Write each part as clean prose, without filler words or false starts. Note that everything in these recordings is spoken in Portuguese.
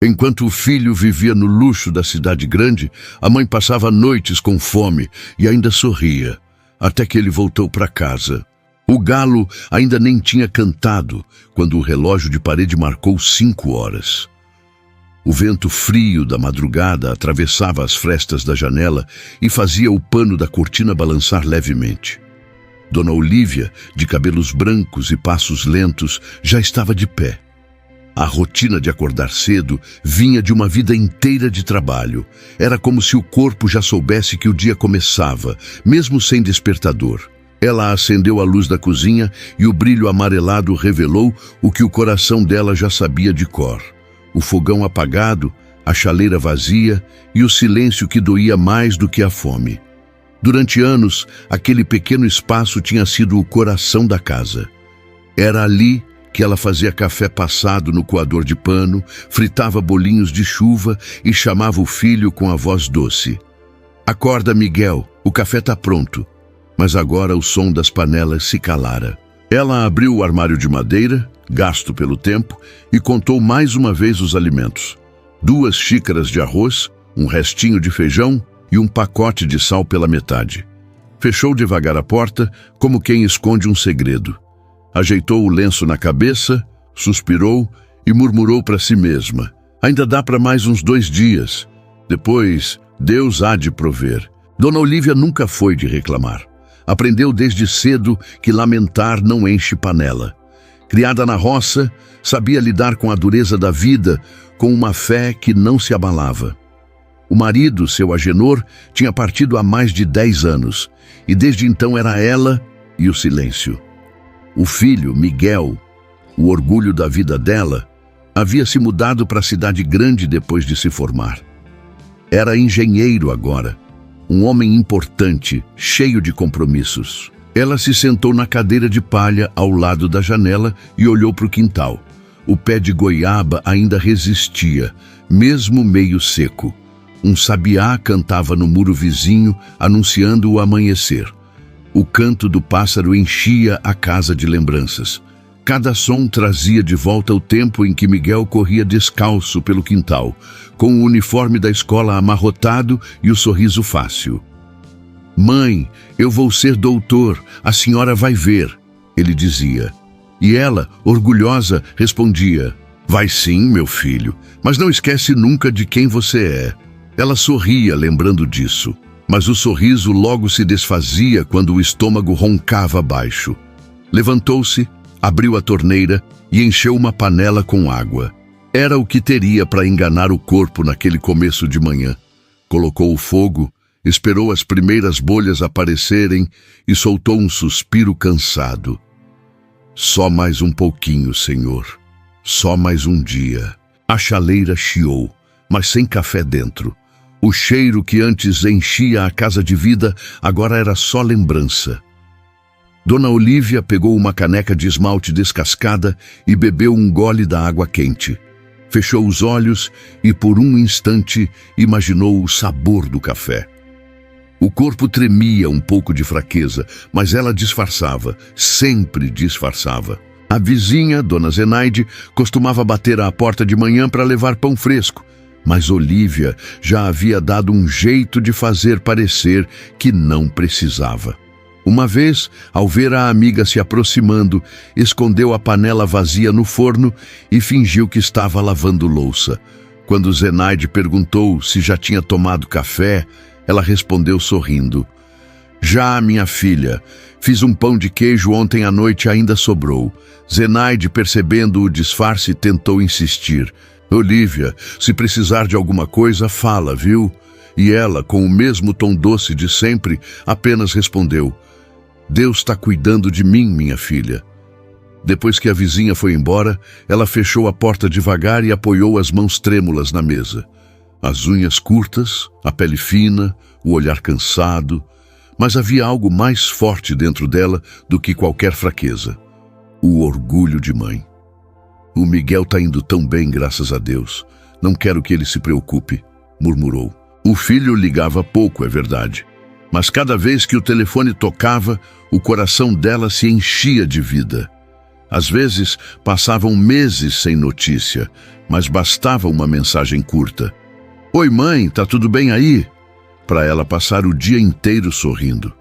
Enquanto o filho vivia no luxo da cidade grande, a mãe passava noites com fome e ainda sorria, até que ele voltou para casa. O galo ainda nem tinha cantado quando o relógio de parede marcou 5 horas. O vento frio da madrugada atravessava as frestas da janela e fazia o pano da cortina balançar levemente. Dona Olívia, de cabelos brancos e passos lentos, já estava de pé. A rotina de acordar cedo vinha de uma vida inteira de trabalho. Era como se o corpo já soubesse que o dia começava, mesmo sem despertador. Ela acendeu a luz da cozinha e o brilho amarelado revelou o que o coração dela já sabia de cor. O fogão apagado, a chaleira vazia e o silêncio que doía mais do que a fome. Durante anos, aquele pequeno espaço tinha sido o coração da casa. Era ali que ela fazia café passado no coador de pano, fritava bolinhos de chuva e chamava o filho com a voz doce. "Acorda, Miguel, o café está pronto." Mas agora o som das panelas se calara. Ela abriu o armário de madeira, gasto pelo tempo, e contou mais uma vez os alimentos. 2 xícaras de arroz, um restinho de feijão e um pacote de sal pela metade. Fechou devagar a porta, como quem esconde um segredo. Ajeitou o lenço na cabeça, suspirou e murmurou para si mesma: "Ainda dá para mais uns 2 dias. Depois, Deus há de prover." Dona Olívia nunca foi de reclamar. Aprendeu desde cedo que lamentar não enche panela. Criada na roça, sabia lidar com a dureza da vida, com uma fé que não se abalava. O marido, seu Agenor, tinha partido há mais de 10 anos, e desde então era ela e o silêncio. O filho, Miguel, o orgulho da vida dela, havia se mudado para a cidade grande depois de se formar. Era engenheiro agora, um homem importante, cheio de compromissos. Ela se sentou na cadeira de palha ao lado da janela e olhou para o quintal. O pé de goiaba ainda resistia, mesmo meio seco. Um sabiá cantava no muro vizinho, anunciando o amanhecer. O canto do pássaro enchia a casa de lembranças. Cada som trazia de volta o tempo em que Miguel corria descalço pelo quintal, com o uniforme da escola amarrotado e o sorriso fácil. "Mãe, eu vou ser doutor, a senhora vai ver", ele dizia. E ela, orgulhosa, respondia: "Vai sim, meu filho, mas não esquece nunca de quem você é." Ela sorria lembrando disso, mas o sorriso logo se desfazia quando o estômago roncava baixo. Levantou-se, abriu a torneira e encheu uma panela com água. Era o que teria para enganar o corpo naquele começo de manhã. Colocou o fogo, esperou as primeiras bolhas aparecerem e soltou um suspiro cansado. "Só mais um pouquinho, Senhor. Só mais um dia." A chaleira chiou, mas sem café dentro. O cheiro que antes enchia a casa de vida agora era só lembrança. Dona Olívia pegou uma caneca de esmalte descascada e bebeu um gole da água quente. Fechou os olhos e por um instante imaginou o sabor do café. O corpo tremia um pouco de fraqueza, mas ela disfarçava, sempre disfarçava. A vizinha, Dona Zenaide, costumava bater à porta de manhã para levar pão fresco, mas Olívia já havia dado um jeito de fazer parecer que não precisava. Uma vez, ao ver a amiga se aproximando, escondeu a panela vazia no forno e fingiu que estava lavando louça. Quando Zenaide perguntou se já tinha tomado café, ela respondeu sorrindo: "Já, minha filha, fiz um pão de queijo ontem à noite e ainda sobrou." Zenaide, percebendo o disfarce, tentou insistir: "Olívia, se precisar de alguma coisa, fala, viu?" E ela, com o mesmo tom doce de sempre, apenas respondeu: "Deus está cuidando de mim, minha filha." Depois que a vizinha foi embora, ela fechou a porta devagar e apoiou as mãos trêmulas na mesa. As unhas curtas, a pele fina, o olhar cansado, mas havia algo mais forte dentro dela do que qualquer fraqueza: o orgulho de mãe. "O Miguel está indo tão bem, graças a Deus. Não quero que ele se preocupe", murmurou. O filho ligava pouco, é verdade, mas cada vez que o telefone tocava, o coração dela se enchia de vida. Às vezes, passavam meses sem notícia, mas bastava uma mensagem curta. "Oi, mãe, tá tudo bem aí?" Para ela passar o dia inteiro sorrindo.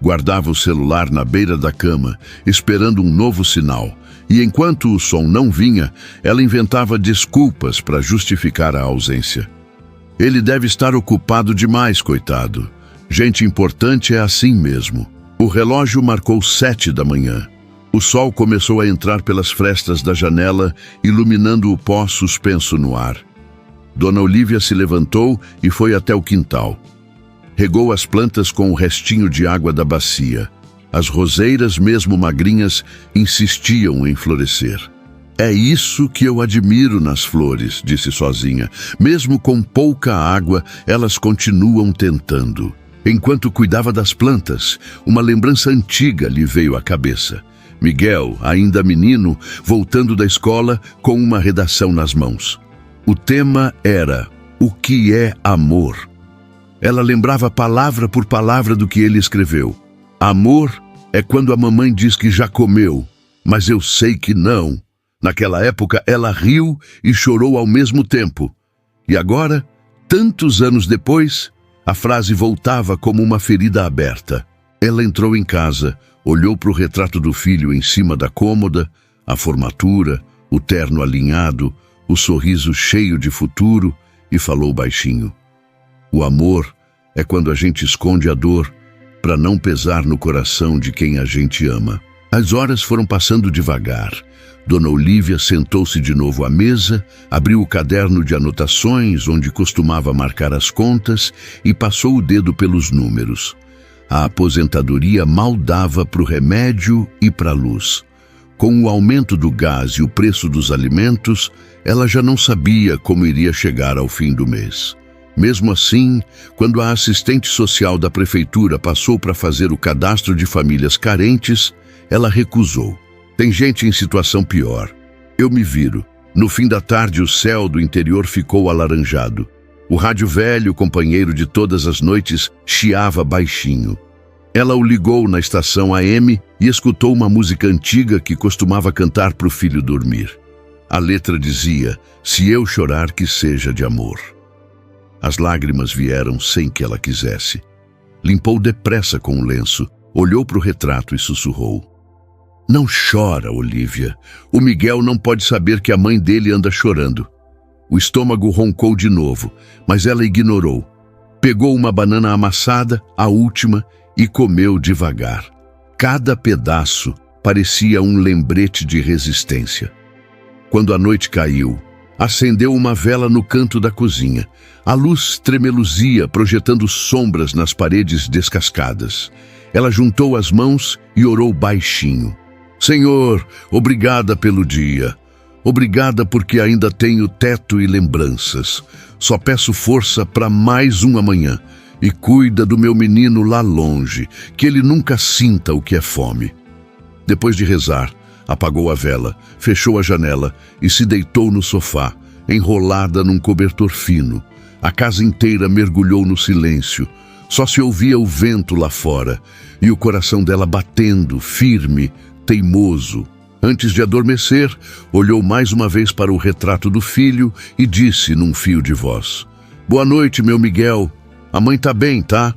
Guardava o celular na beira da cama, esperando um novo sinal, e enquanto o som não vinha, ela inventava desculpas para justificar a ausência. "Ele deve estar ocupado demais, coitado. Gente importante é assim mesmo." O relógio marcou 7 da manhã. O sol começou a entrar pelas frestas da janela, iluminando o pó suspenso no ar. Dona Olívia se levantou e foi até o quintal. Regou as plantas com o restinho de água da bacia. As roseiras, mesmo magrinhas, insistiam em florescer. "É isso que eu admiro nas flores", disse sozinha. "Mesmo com pouca água, elas continuam tentando." Enquanto cuidava das plantas, uma lembrança antiga lhe veio à cabeça. Miguel, ainda menino, voltando da escola com uma redação nas mãos. O tema era: o que é amor? Ela lembrava palavra por palavra do que ele escreveu. "Amor é quando a mamãe diz que já comeu, mas eu sei que não." Naquela época, ela riu e chorou ao mesmo tempo. E agora, tantos anos depois, a frase voltava como uma ferida aberta. Ela entrou em casa, olhou para o retrato do filho em cima da cômoda, a formatura, o terno alinhado, o sorriso cheio de futuro, e falou baixinho: "O amor é quando a gente esconde a dor para não pesar no coração de quem a gente ama." As horas foram passando devagar. Dona Olívia sentou-se de novo à mesa, abriu o caderno de anotações onde costumava marcar as contas e passou o dedo pelos números. A aposentadoria mal dava para o remédio e para a luz. Com o aumento do gás e o preço dos alimentos, ela já não sabia como iria chegar ao fim do mês. Mesmo assim, quando a assistente social da prefeitura passou para fazer o cadastro de famílias carentes, ela recusou. "Tem gente em situação pior. Eu me viro." No fim da tarde, o céu do interior ficou alaranjado. O rádio velho, companheiro de todas as noites, chiava baixinho. Ela o ligou na estação AM e escutou uma música antiga que costumava cantar para o filho dormir. A letra dizia: "Se eu chorar, que seja de amor." As lágrimas vieram sem que ela quisesse. Limpou depressa com o lenço, olhou para o retrato e sussurrou: "Não chora, Olívia. O Miguel não pode saber que a mãe dele anda chorando." O estômago roncou de novo, mas ela ignorou. Pegou uma banana amassada, a última, e comeu devagar. Cada pedaço parecia um lembrete de resistência. Quando a noite caiu, acendeu uma vela no canto da cozinha. A luz tremeluzia, projetando sombras nas paredes descascadas. Ela juntou as mãos e orou baixinho: "Senhor, obrigada pelo dia. Obrigada porque ainda tenho teto e lembranças. Só peço força para mais um amanhã. E cuida do meu menino lá longe, que ele nunca sinta o que é fome." Depois de rezar, apagou a vela, fechou a janela e se deitou no sofá, enrolada num cobertor fino. A casa inteira mergulhou no silêncio. Só se ouvia o vento lá fora e o coração dela batendo, firme, teimoso. Antes de adormecer, olhou mais uma vez para o retrato do filho e disse num fio de voz: "Boa noite, meu Miguel. A mãe tá bem, tá?"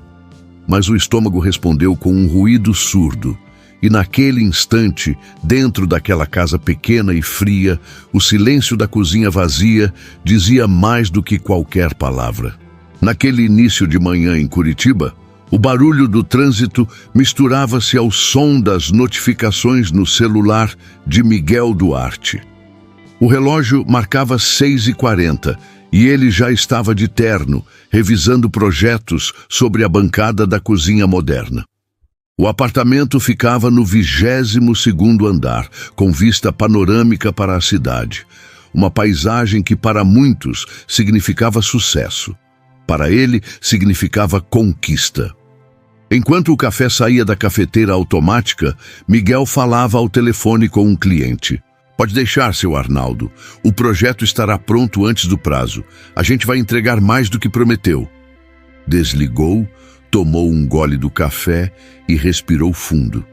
Mas o estômago respondeu com um ruído surdo. E naquele instante, dentro daquela casa pequena e fria, o silêncio da cozinha vazia dizia mais do que qualquer palavra. Naquele início de manhã em Curitiba, o barulho do trânsito misturava-se ao som das notificações no celular de Miguel Duarte. O relógio marcava 6h40 e ele já estava de terno, revisando projetos sobre a bancada da cozinha moderna. O apartamento ficava no 22º andar, com vista panorâmica para a cidade. Uma paisagem que para muitos significava sucesso. Para ele, significava conquista. Enquanto o café saía da cafeteira automática, Miguel falava ao telefone com um cliente. "Pode deixar, seu Arnaldo. O projeto estará pronto antes do prazo. A gente vai entregar mais do que prometeu." Desligou, tomou um gole do café e respirou fundo.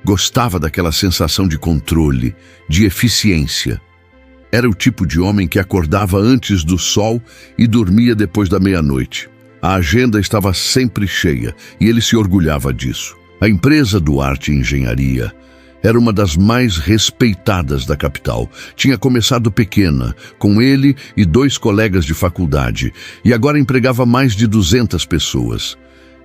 Gostava daquela sensação de controle, de eficiência. Era o tipo de homem que acordava antes do sol e dormia depois da meia-noite. A agenda estava sempre cheia e ele se orgulhava disso. A empresa Duarte Engenharia era uma das mais respeitadas da capital. Tinha começado pequena, com ele e 2 colegas de faculdade, e agora empregava mais de 200 pessoas.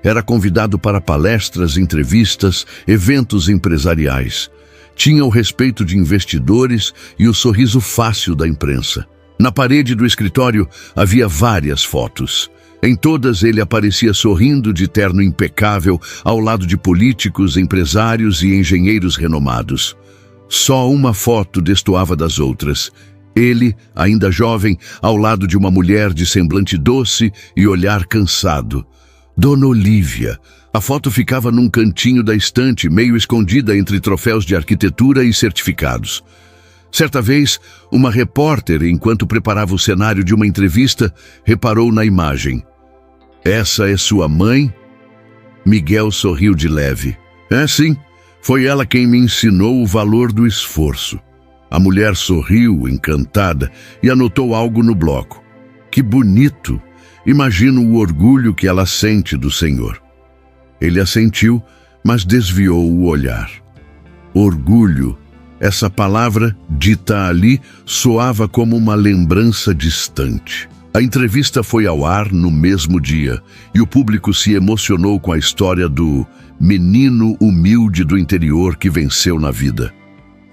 Era convidado para palestras, entrevistas, eventos empresariais. Tinha o respeito de investidores e o sorriso fácil da imprensa. Na parede do escritório havia várias fotos. Em todas ele aparecia sorrindo de terno impecável ao lado de políticos, empresários e engenheiros renomados. Só uma foto destoava das outras. Ele, ainda jovem, ao lado de uma mulher de semblante doce e olhar cansado. Dona Olívia. A foto ficava num cantinho da estante, meio escondida entre troféus de arquitetura e certificados. Certa vez, uma repórter, enquanto preparava o cenário de uma entrevista, reparou na imagem. Essa é sua mãe? Miguel sorriu de leve. É sim, foi ela quem me ensinou o valor do esforço. A mulher sorriu, encantada, e anotou algo no bloco. Que bonito! Imagino o orgulho que ela sente do Senhor. Ele assentiu, mas desviou o olhar. Orgulho. Essa palavra, dita ali, soava como uma lembrança distante. A entrevista foi ao ar no mesmo dia e o público se emocionou com a história do menino humilde do interior que venceu na vida.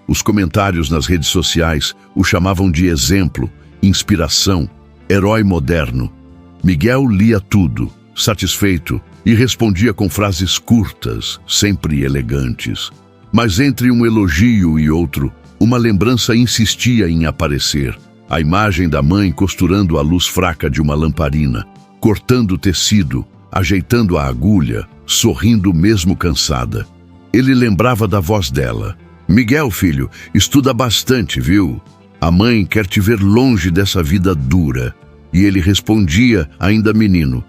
Os comentários nas redes sociais o chamavam de exemplo, inspiração, herói moderno. Miguel lia tudo, satisfeito, e respondia com frases curtas, sempre elegantes. Mas entre um elogio e outro, uma lembrança insistia em aparecer. A imagem da mãe costurando a luz fraca de uma lamparina, cortando o tecido, ajeitando a agulha, sorrindo mesmo cansada. Ele lembrava da voz dela. Miguel, filho, estuda bastante, viu? A mãe quer te ver longe dessa vida dura. E ele respondia, ainda menino.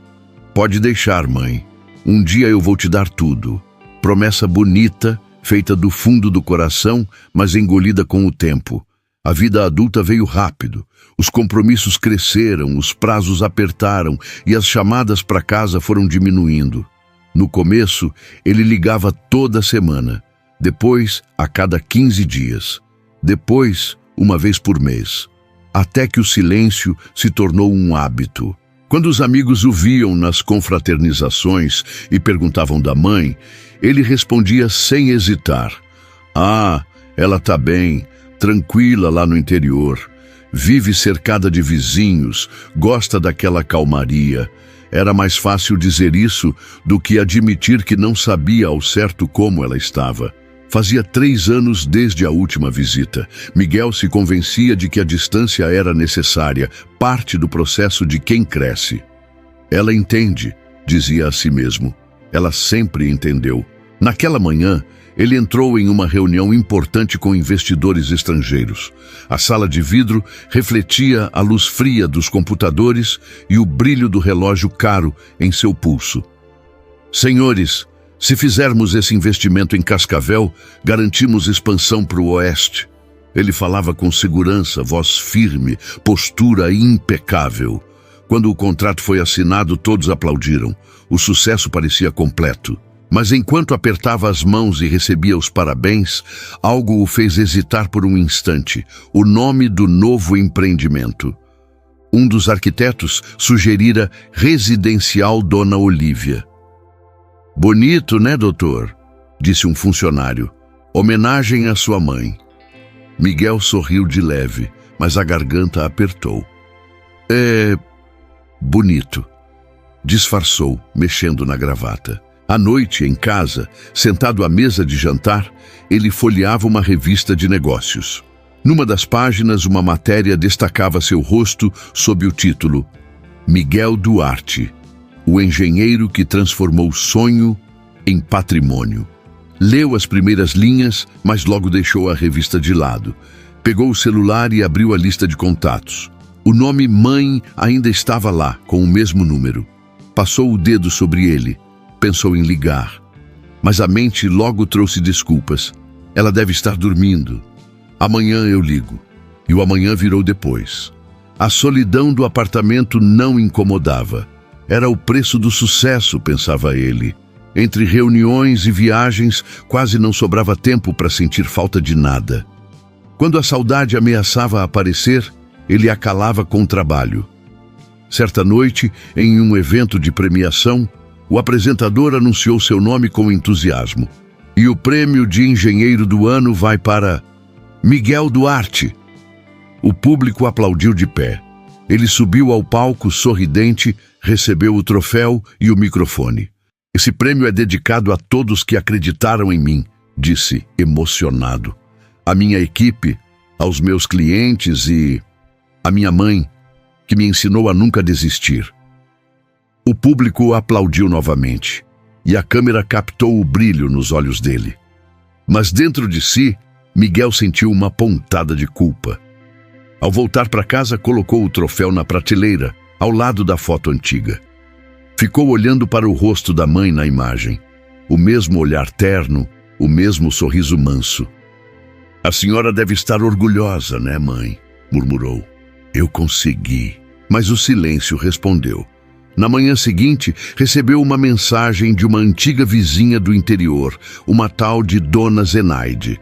Pode deixar, mãe. Um dia eu vou te dar tudo. Promessa bonita, feita do fundo do coração, mas engolida com o tempo. A vida adulta veio rápido, os compromissos cresceram, os prazos apertaram e as chamadas para casa foram diminuindo. No começo, ele ligava toda semana, depois a cada 15 dias, depois uma vez por mês, até que o silêncio se tornou um hábito. Quando os amigos o viam nas confraternizações e perguntavam da mãe, ele respondia sem hesitar. Ah, ela tá bem, tranquila lá no interior, vive cercada de vizinhos, gosta daquela calmaria. Era mais fácil dizer isso do que admitir que não sabia ao certo como ela estava. Fazia 3 anos desde a última visita. Miguel se convencia de que a distância era necessária, parte do processo de quem cresce. Ela entende, dizia a si mesmo. Ela sempre entendeu. Naquela manhã, ele entrou em uma reunião importante com investidores estrangeiros. A sala de vidro refletia a luz fria dos computadores e o brilho do relógio caro em seu pulso. Senhores, se fizermos esse investimento em Cascavel, garantimos expansão para o oeste. Ele falava com segurança, voz firme, postura impecável. Quando o contrato foi assinado, todos aplaudiram. O sucesso parecia completo. Mas enquanto apertava as mãos e recebia os parabéns, algo o fez hesitar por um instante. O nome do novo empreendimento. Um dos arquitetos sugerira Residencial Dona Olívia. Bonito, né, doutor? Disse um funcionário. Homenagem à sua mãe. Miguel sorriu de leve, mas a garganta apertou. É bonito. Disfarçou, mexendo na gravata. À noite, em casa, sentado à mesa de jantar, ele folheava uma revista de negócios. Numa das páginas, uma matéria destacava seu rosto sob o título Miguel Duarte, o engenheiro que transformou sonho em patrimônio. Leu as primeiras linhas, mas logo deixou a revista de lado. Pegou o celular e abriu a lista de contatos. O nome Mãe ainda estava lá, com o mesmo número. Passou o dedo sobre ele. Pensou em ligar. Mas a mente logo trouxe desculpas. Ela deve estar dormindo. Amanhã eu ligo. E o amanhã virou depois. A solidão do apartamento não incomodava. Era o preço do sucesso, pensava ele. Entre reuniões e viagens, quase não sobrava tempo para sentir falta de nada. Quando a saudade ameaçava aparecer, ele a calava com o trabalho. Certa noite, em um evento de premiação, o apresentador anunciou seu nome com entusiasmo. E o prêmio de engenheiro do ano vai para Miguel Duarte. O público aplaudiu de pé. Ele subiu ao palco sorridente, recebeu o troféu e o microfone. Esse prêmio é dedicado a todos que acreditaram em mim, disse, emocionado. A minha equipe, aos meus clientes e a minha mãe, que me ensinou a nunca desistir. O público aplaudiu novamente, e a câmera captou o brilho nos olhos dele. Mas dentro de si, Miguel sentiu uma pontada de culpa. Ao voltar para casa, colocou o troféu na prateleira, ao lado da foto antiga. Ficou olhando para o rosto da mãe na imagem. O mesmo olhar terno, o mesmo sorriso manso. A senhora deve estar orgulhosa, né, mãe? Murmurou. Eu consegui. Mas o silêncio respondeu. Na manhã seguinte, recebeu uma mensagem de uma antiga vizinha do interior, uma tal de Dona Zenaide.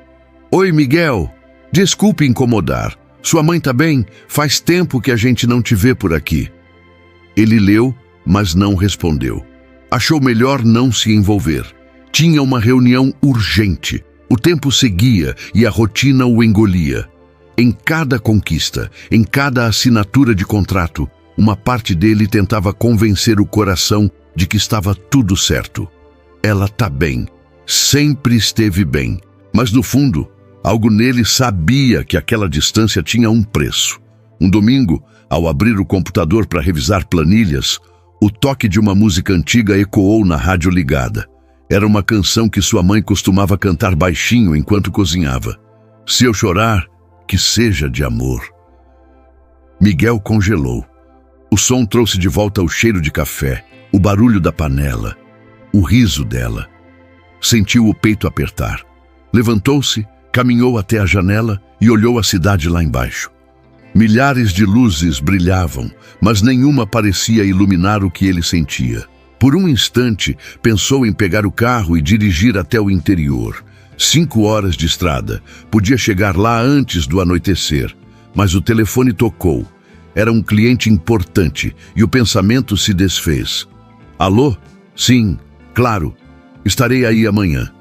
Oi, Miguel. Desculpe incomodar. Sua mãe tá bem? Faz tempo que a gente não te vê por aqui. Ele leu, mas não respondeu. Achou melhor não se envolver. Tinha uma reunião urgente. O tempo seguia e a rotina o engolia. Em cada conquista, em cada assinatura de contrato, uma parte dele tentava convencer o coração de que estava tudo certo. Ela tá bem. Sempre esteve bem. Mas no fundo, algo nele sabia que aquela distância tinha um preço. Um domingo, ao abrir o computador para revisar planilhas, o toque de uma música antiga ecoou na rádio ligada. Era uma canção que sua mãe costumava cantar baixinho enquanto cozinhava. Se eu chorar, que seja de amor. Miguel congelou. O som trouxe de volta o cheiro de café, o barulho da panela, o riso dela. Sentiu o peito apertar. Levantou-se, caminhou até a janela e olhou a cidade lá embaixo. Milhares de luzes brilhavam, mas nenhuma parecia iluminar o que ele sentia. Por um instante, pensou em pegar o carro e dirigir até o interior. 5 horas de estrada. Podia chegar lá antes do anoitecer. Mas o telefone tocou. Era um cliente importante e o pensamento se desfez. Alô? Sim, claro. Estarei aí amanhã.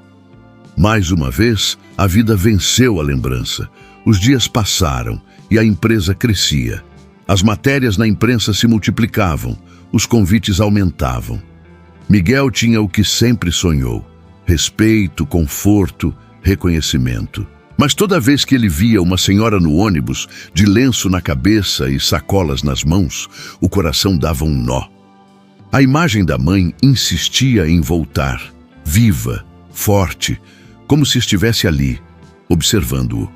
Mais uma vez, a vida venceu a lembrança. Os dias passaram e a empresa crescia. As matérias na imprensa se multiplicavam, os convites aumentavam. Miguel tinha o que sempre sonhou: respeito, conforto, reconhecimento. Mas toda vez que ele via uma senhora no ônibus, de lenço na cabeça e sacolas nas mãos, o coração dava um nó. A imagem da mãe insistia em voltar, viva, forte, como se estivesse ali, observando-o.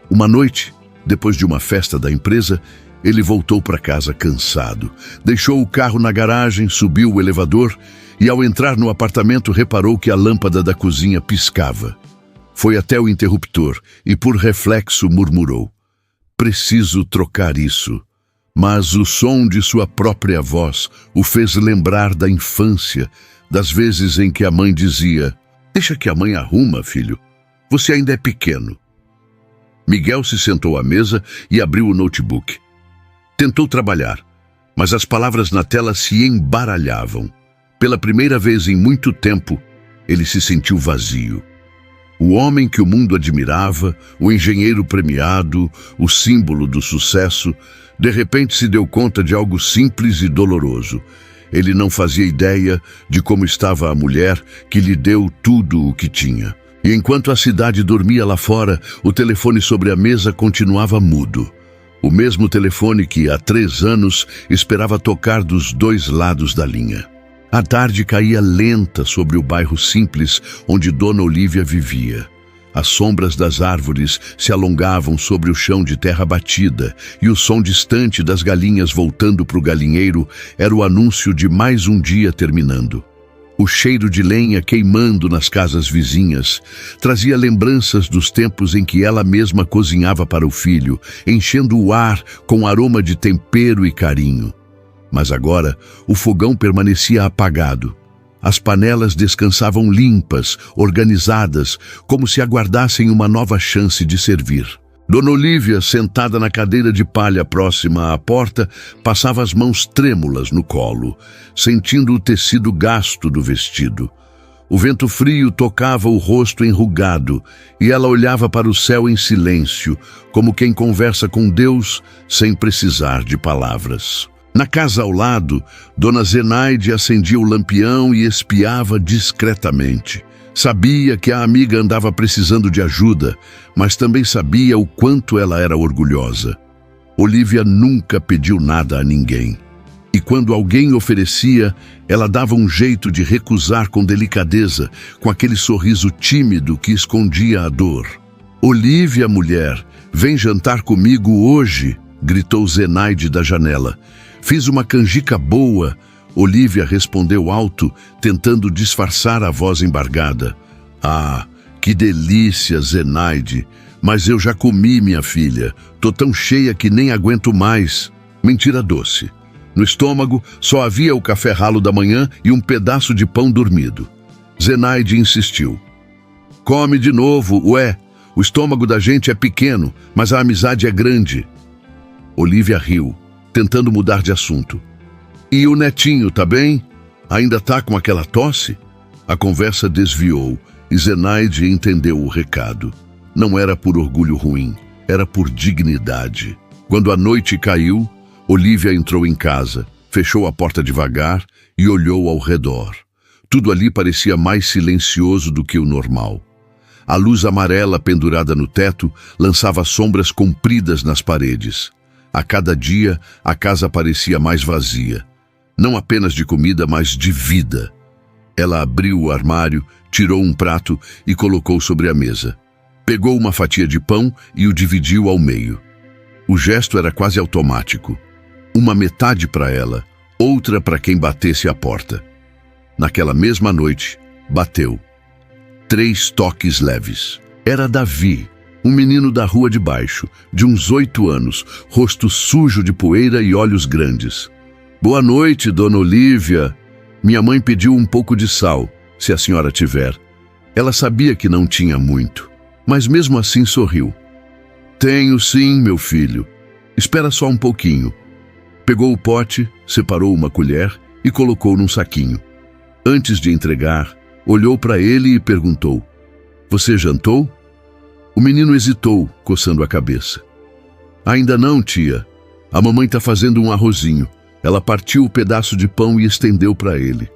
Uma noite, depois de uma festa da empresa, ele voltou para casa cansado. Deixou o carro na garagem, subiu o elevador e, ao entrar no apartamento, reparou que a lâmpada da cozinha piscava. Foi até o interruptor e, por reflexo, murmurou: preciso trocar isso. Mas o som de sua própria voz o fez lembrar da infância, das vezes em que a mãe dizia: deixa que a mãe arruma, filho. Você ainda é pequeno. Miguel se sentou à mesa e abriu o notebook. Tentou trabalhar, mas as palavras na tela se embaralhavam. Pela primeira vez em muito tempo, ele se sentiu vazio. O homem que o mundo admirava, o engenheiro premiado, o símbolo do sucesso, de repente se deu conta de algo simples e doloroso. Ele não fazia ideia de como estava a mulher que lhe deu tudo o que tinha. E enquanto a cidade dormia lá fora, o telefone sobre a mesa continuava mudo. O mesmo telefone que, há 3 anos, esperava tocar dos 2 lados da linha. A tarde caía lenta sobre o bairro simples onde Dona Olívia vivia. As sombras das árvores se alongavam sobre o chão de terra batida e o som distante das galinhas voltando para o galinheiro era o anúncio de mais um dia terminando. O cheiro de lenha queimando nas casas vizinhas trazia lembranças dos tempos em que ela mesma cozinhava para o filho, enchendo o ar com aroma de tempero e carinho. Mas agora o fogão permanecia apagado. As panelas descansavam limpas, organizadas, como se aguardassem uma nova chance de servir. Dona Olívia, sentada na cadeira de palha próxima à porta, passava as mãos trêmulas no colo, sentindo o tecido gasto do vestido. O vento frio tocava o rosto enrugado e ela olhava para o céu em silêncio, como quem conversa com Deus sem precisar de palavras. Na casa ao lado, Dona Zenaide acendia o lampião e espiava discretamente. Sabia que a amiga andava precisando de ajuda, mas também sabia o quanto ela era orgulhosa. Olívia nunca pediu nada a ninguém. E quando alguém oferecia, ela dava um jeito de recusar com delicadeza, com aquele sorriso tímido que escondia a dor. "Olívia, mulher, vem jantar comigo hoje", gritou Zenaide da janela. "Fiz uma canjica boa." Olívia respondeu alto, tentando disfarçar a voz embargada. "Ah, que delícia, Zenaide! Mas eu já comi, minha filha. Tô tão cheia que nem aguento mais." Mentira doce. No estômago só havia o café ralo da manhã e um pedaço de pão dormido. Zenaide insistiu. "Come de novo, ué. O estômago da gente é pequeno, mas a amizade é grande." Olívia riu, tentando mudar de assunto. "E o netinho, tá bem? Ainda tá com aquela tosse?" A conversa desviou e Zenaide entendeu o recado. Não era por orgulho ruim, era por dignidade. Quando a noite caiu, Olívia entrou em casa, fechou a porta devagar e olhou ao redor. Tudo ali parecia mais silencioso do que o normal. A luz amarela pendurada no teto lançava sombras compridas nas paredes. A cada dia, a casa parecia mais vazia. Não apenas de comida, mas de vida. Ela abriu o armário, tirou um prato e colocou sobre a mesa. Pegou uma fatia de pão e o dividiu ao meio. O gesto era quase automático. Uma metade para ela, outra para quem batesse a porta. Naquela mesma noite, bateu. 3 toques leves. Era Davi, um menino da rua de baixo, de uns 8 anos, rosto sujo de poeira e olhos grandes. "Boa noite, Dona Olívia. Minha mãe pediu um pouco de sal, se a senhora tiver." Ela sabia que não tinha muito, mas mesmo assim sorriu. "Tenho sim, meu filho. Espera só um pouquinho." Pegou o pote, separou uma colher e colocou num saquinho. Antes de entregar, olhou para ele e perguntou: "Você jantou?" O menino hesitou, coçando a cabeça. "Ainda não, tia. A mamãe está fazendo um arrozinho." Ela partiu o pedaço de pão e estendeu para ele.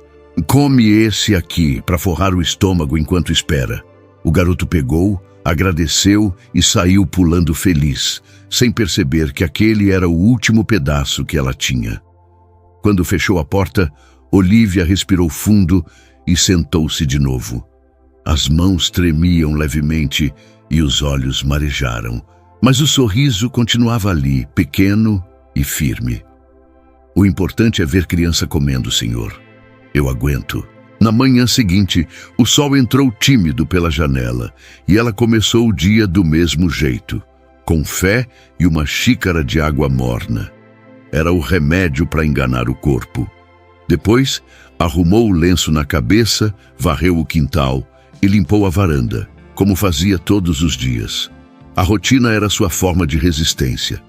"Come esse aqui, para forrar o estômago enquanto espera." O garoto pegou, agradeceu e saiu pulando feliz, sem perceber que aquele era o último pedaço que ela tinha. Quando fechou a porta, Olívia respirou fundo e sentou-se de novo. As mãos tremiam levemente e os olhos marejaram, mas o sorriso continuava ali, pequeno e firme. "O importante é ver criança comendo, senhor. Eu aguento." Na manhã seguinte, o sol entrou tímido pela janela e ela começou o dia do mesmo jeito, com fé e uma xícara de água morna. Era o remédio para enganar o corpo. Depois, arrumou o lenço na cabeça, varreu o quintal e limpou a varanda, como fazia todos os dias. A rotina era sua forma de resistência.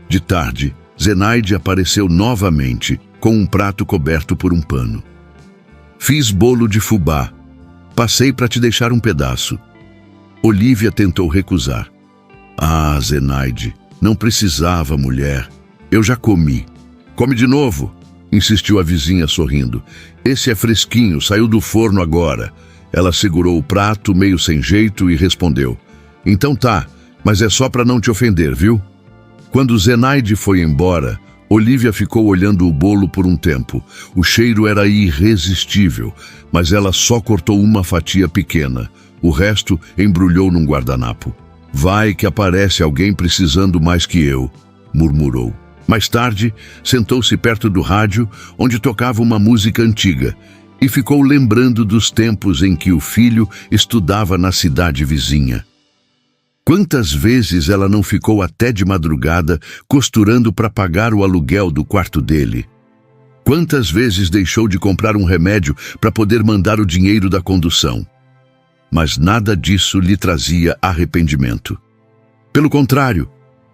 De tarde, Zenaide apareceu novamente, com um prato coberto por um pano. "Fiz bolo de fubá. Passei para te deixar um pedaço." Olívia tentou recusar. "Ah, Zenaide, não precisava, mulher. Eu já comi." "Come de novo", insistiu a vizinha sorrindo. "Esse é fresquinho, saiu do forno agora." Ela segurou o prato, meio sem jeito, e respondeu: "Então tá, mas é só para não te ofender, viu?" Quando Zenaide foi embora, Olívia ficou olhando o bolo por um tempo. O cheiro era irresistível, mas ela só cortou uma fatia pequena. O resto embrulhou num guardanapo. "Vai que aparece alguém precisando mais que eu", murmurou. Mais tarde, sentou-se perto do rádio, onde tocava uma música antiga, e ficou lembrando dos tempos em que o filho estudava na cidade vizinha. Quantas vezes ela não ficou até de madrugada costurando para pagar o aluguel do quarto dele? Quantas vezes deixou de comprar um remédio para poder mandar o dinheiro da condução? Mas nada disso lhe trazia arrependimento. Pelo contrário,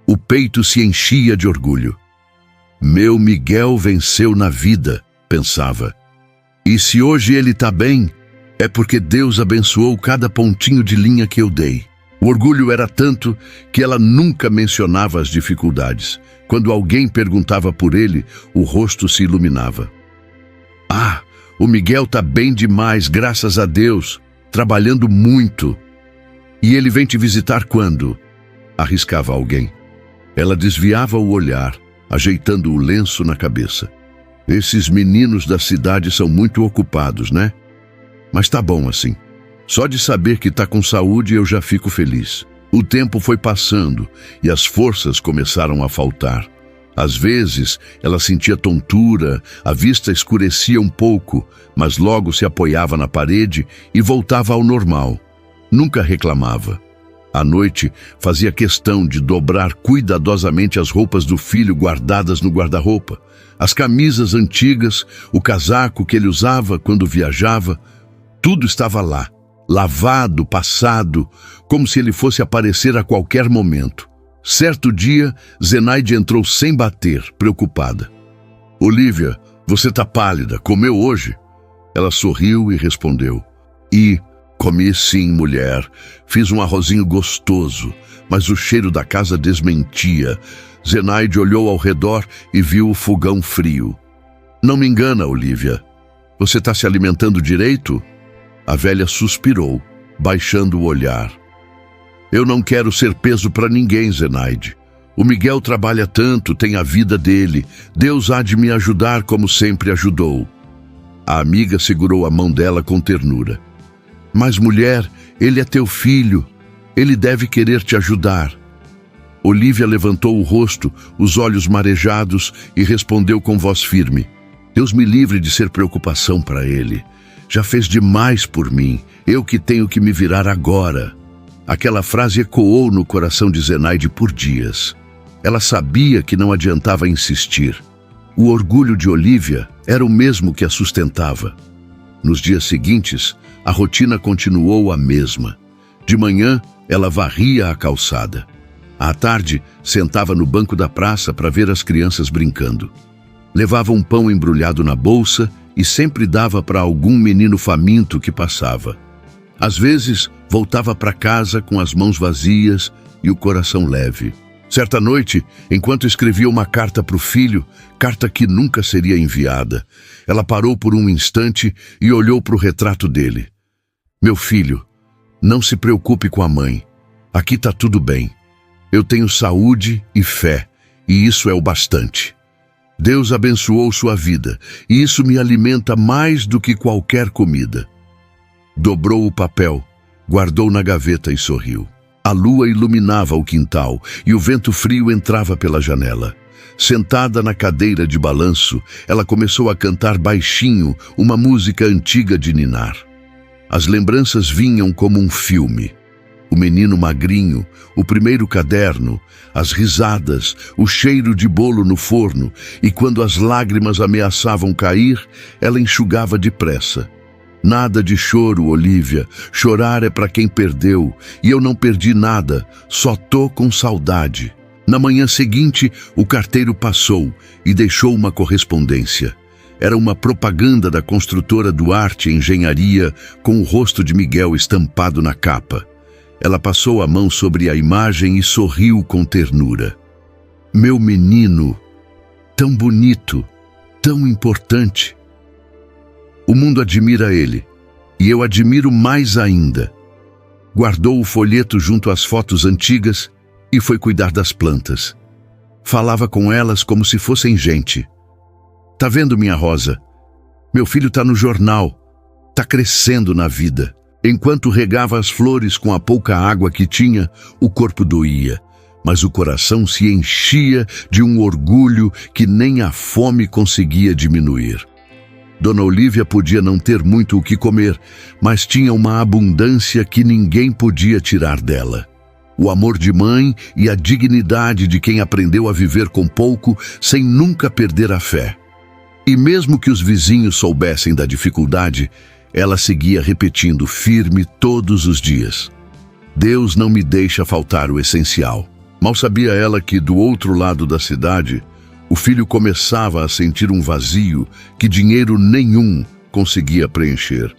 o peito se enchia de orgulho. Meu Miguel venceu na vida, pensava. E se hoje ele está bem, é porque Deus abençoou cada pontinho de linha que eu dei. O orgulho era tanto que ela nunca mencionava as dificuldades. Quando alguém perguntava por ele, o rosto se iluminava. Ah, o Miguel está bem demais, graças a Deus, trabalhando muito. E ele vem te visitar quando? Arriscava alguém. Ela desviava o olhar, ajeitando o lenço na cabeça. Esses meninos da cidade são muito ocupados, né? Mas tá bom assim. Só de saber que tá com saúde eu já fico feliz. O tempo foi passando e as forças começaram a faltar. Às vezes ela sentia tontura, a vista escurecia um pouco, mas logo se apoiava na parede e voltava ao normal. Nunca reclamava. À noite, fazia questão de dobrar cuidadosamente as roupas do filho guardadas no guarda-roupa. As camisas antigas, o casaco que ele usava quando viajava, tudo estava lá, lavado, passado, como se ele fosse aparecer a qualquer momento. Certo dia, Zenaide entrou sem bater, preocupada. Olívia, você tá pálida, comeu hoje? Ela sorriu e respondeu. Comi sim, mulher. Fiz um arrozinho gostoso, mas o cheiro da casa desmentia. Zenaide olhou ao redor e viu o fogão frio. Não me engana, Olívia. Você está se alimentando direito? A velha suspirou, baixando o olhar. Eu não quero ser peso para ninguém, Zenaide. O Miguel trabalha tanto, tem a vida dele. Deus há de me ajudar como sempre ajudou. A amiga segurou a mão dela com ternura. Mas, mulher, ele é teu filho. Ele deve querer te ajudar. Olívia levantou o rosto, os olhos marejados, e respondeu com voz firme. Deus me livre de ser preocupação para ele. Já fez demais por mim, eu que tenho que me virar agora. Aquela frase ecoou no coração de Zenaide por dias. Ela sabia que não adiantava insistir. O orgulho de Olívia era o mesmo que a sustentava. Nos dias seguintes, a rotina continuou a mesma. De manhã, ela varria a calçada. À tarde, sentava no banco da praça para ver as crianças brincando. Levava um pão embrulhado na bolsa e sempre dava para algum menino faminto que passava. Às vezes, voltava para casa com as mãos vazias e o coração leve. Certa noite, enquanto escrevia uma carta para o filho, carta que nunca seria enviada, ela parou por um instante e olhou para o retrato dele. Meu filho, não se preocupe com a mãe. Aqui está tudo bem. Eu tenho saúde e fé, e isso é o bastante. Deus abençoou sua vida, e isso me alimenta mais do que qualquer comida. Dobrou o papel, guardou na gaveta e sorriu. A lua iluminava o quintal e o vento frio entrava pela janela. Sentada na cadeira de balanço, ela começou a cantar baixinho uma música antiga de ninar. As lembranças vinham como um filme. O menino magrinho, o primeiro caderno, as risadas, o cheiro de bolo no forno, e quando as lágrimas ameaçavam cair, ela enxugava depressa. Nada de choro, Olívia. Chorar é para quem perdeu, e eu não perdi nada, só tô com saudade. Na manhã seguinte, o carteiro passou e deixou uma correspondência. Era uma propaganda da construtora Duarte Engenharia com o rosto de Miguel estampado na capa. Ela passou a mão sobre a imagem e sorriu com ternura. Meu menino, tão bonito, tão importante. O mundo admira ele, e eu admiro mais ainda. Guardou o folheto junto às fotos antigas e foi cuidar das plantas. Falava com elas como se fossem gente. Tá vendo, minha Rosa? Meu filho tá no jornal, tá crescendo na vida. Enquanto regava as flores com a pouca água que tinha, o corpo doía, mas o coração se enchia de um orgulho que nem a fome conseguia diminuir. Dona Olívia podia não ter muito o que comer, mas tinha uma abundância que ninguém podia tirar dela. O amor de mãe e a dignidade de quem aprendeu a viver com pouco sem nunca perder a fé. E mesmo que os vizinhos soubessem da dificuldade, ela seguia repetindo firme todos os dias: Deus não me deixa faltar o essencial. Mal sabia ela que, do outro lado da cidade, o filho começava a sentir um vazio que dinheiro nenhum conseguia preencher.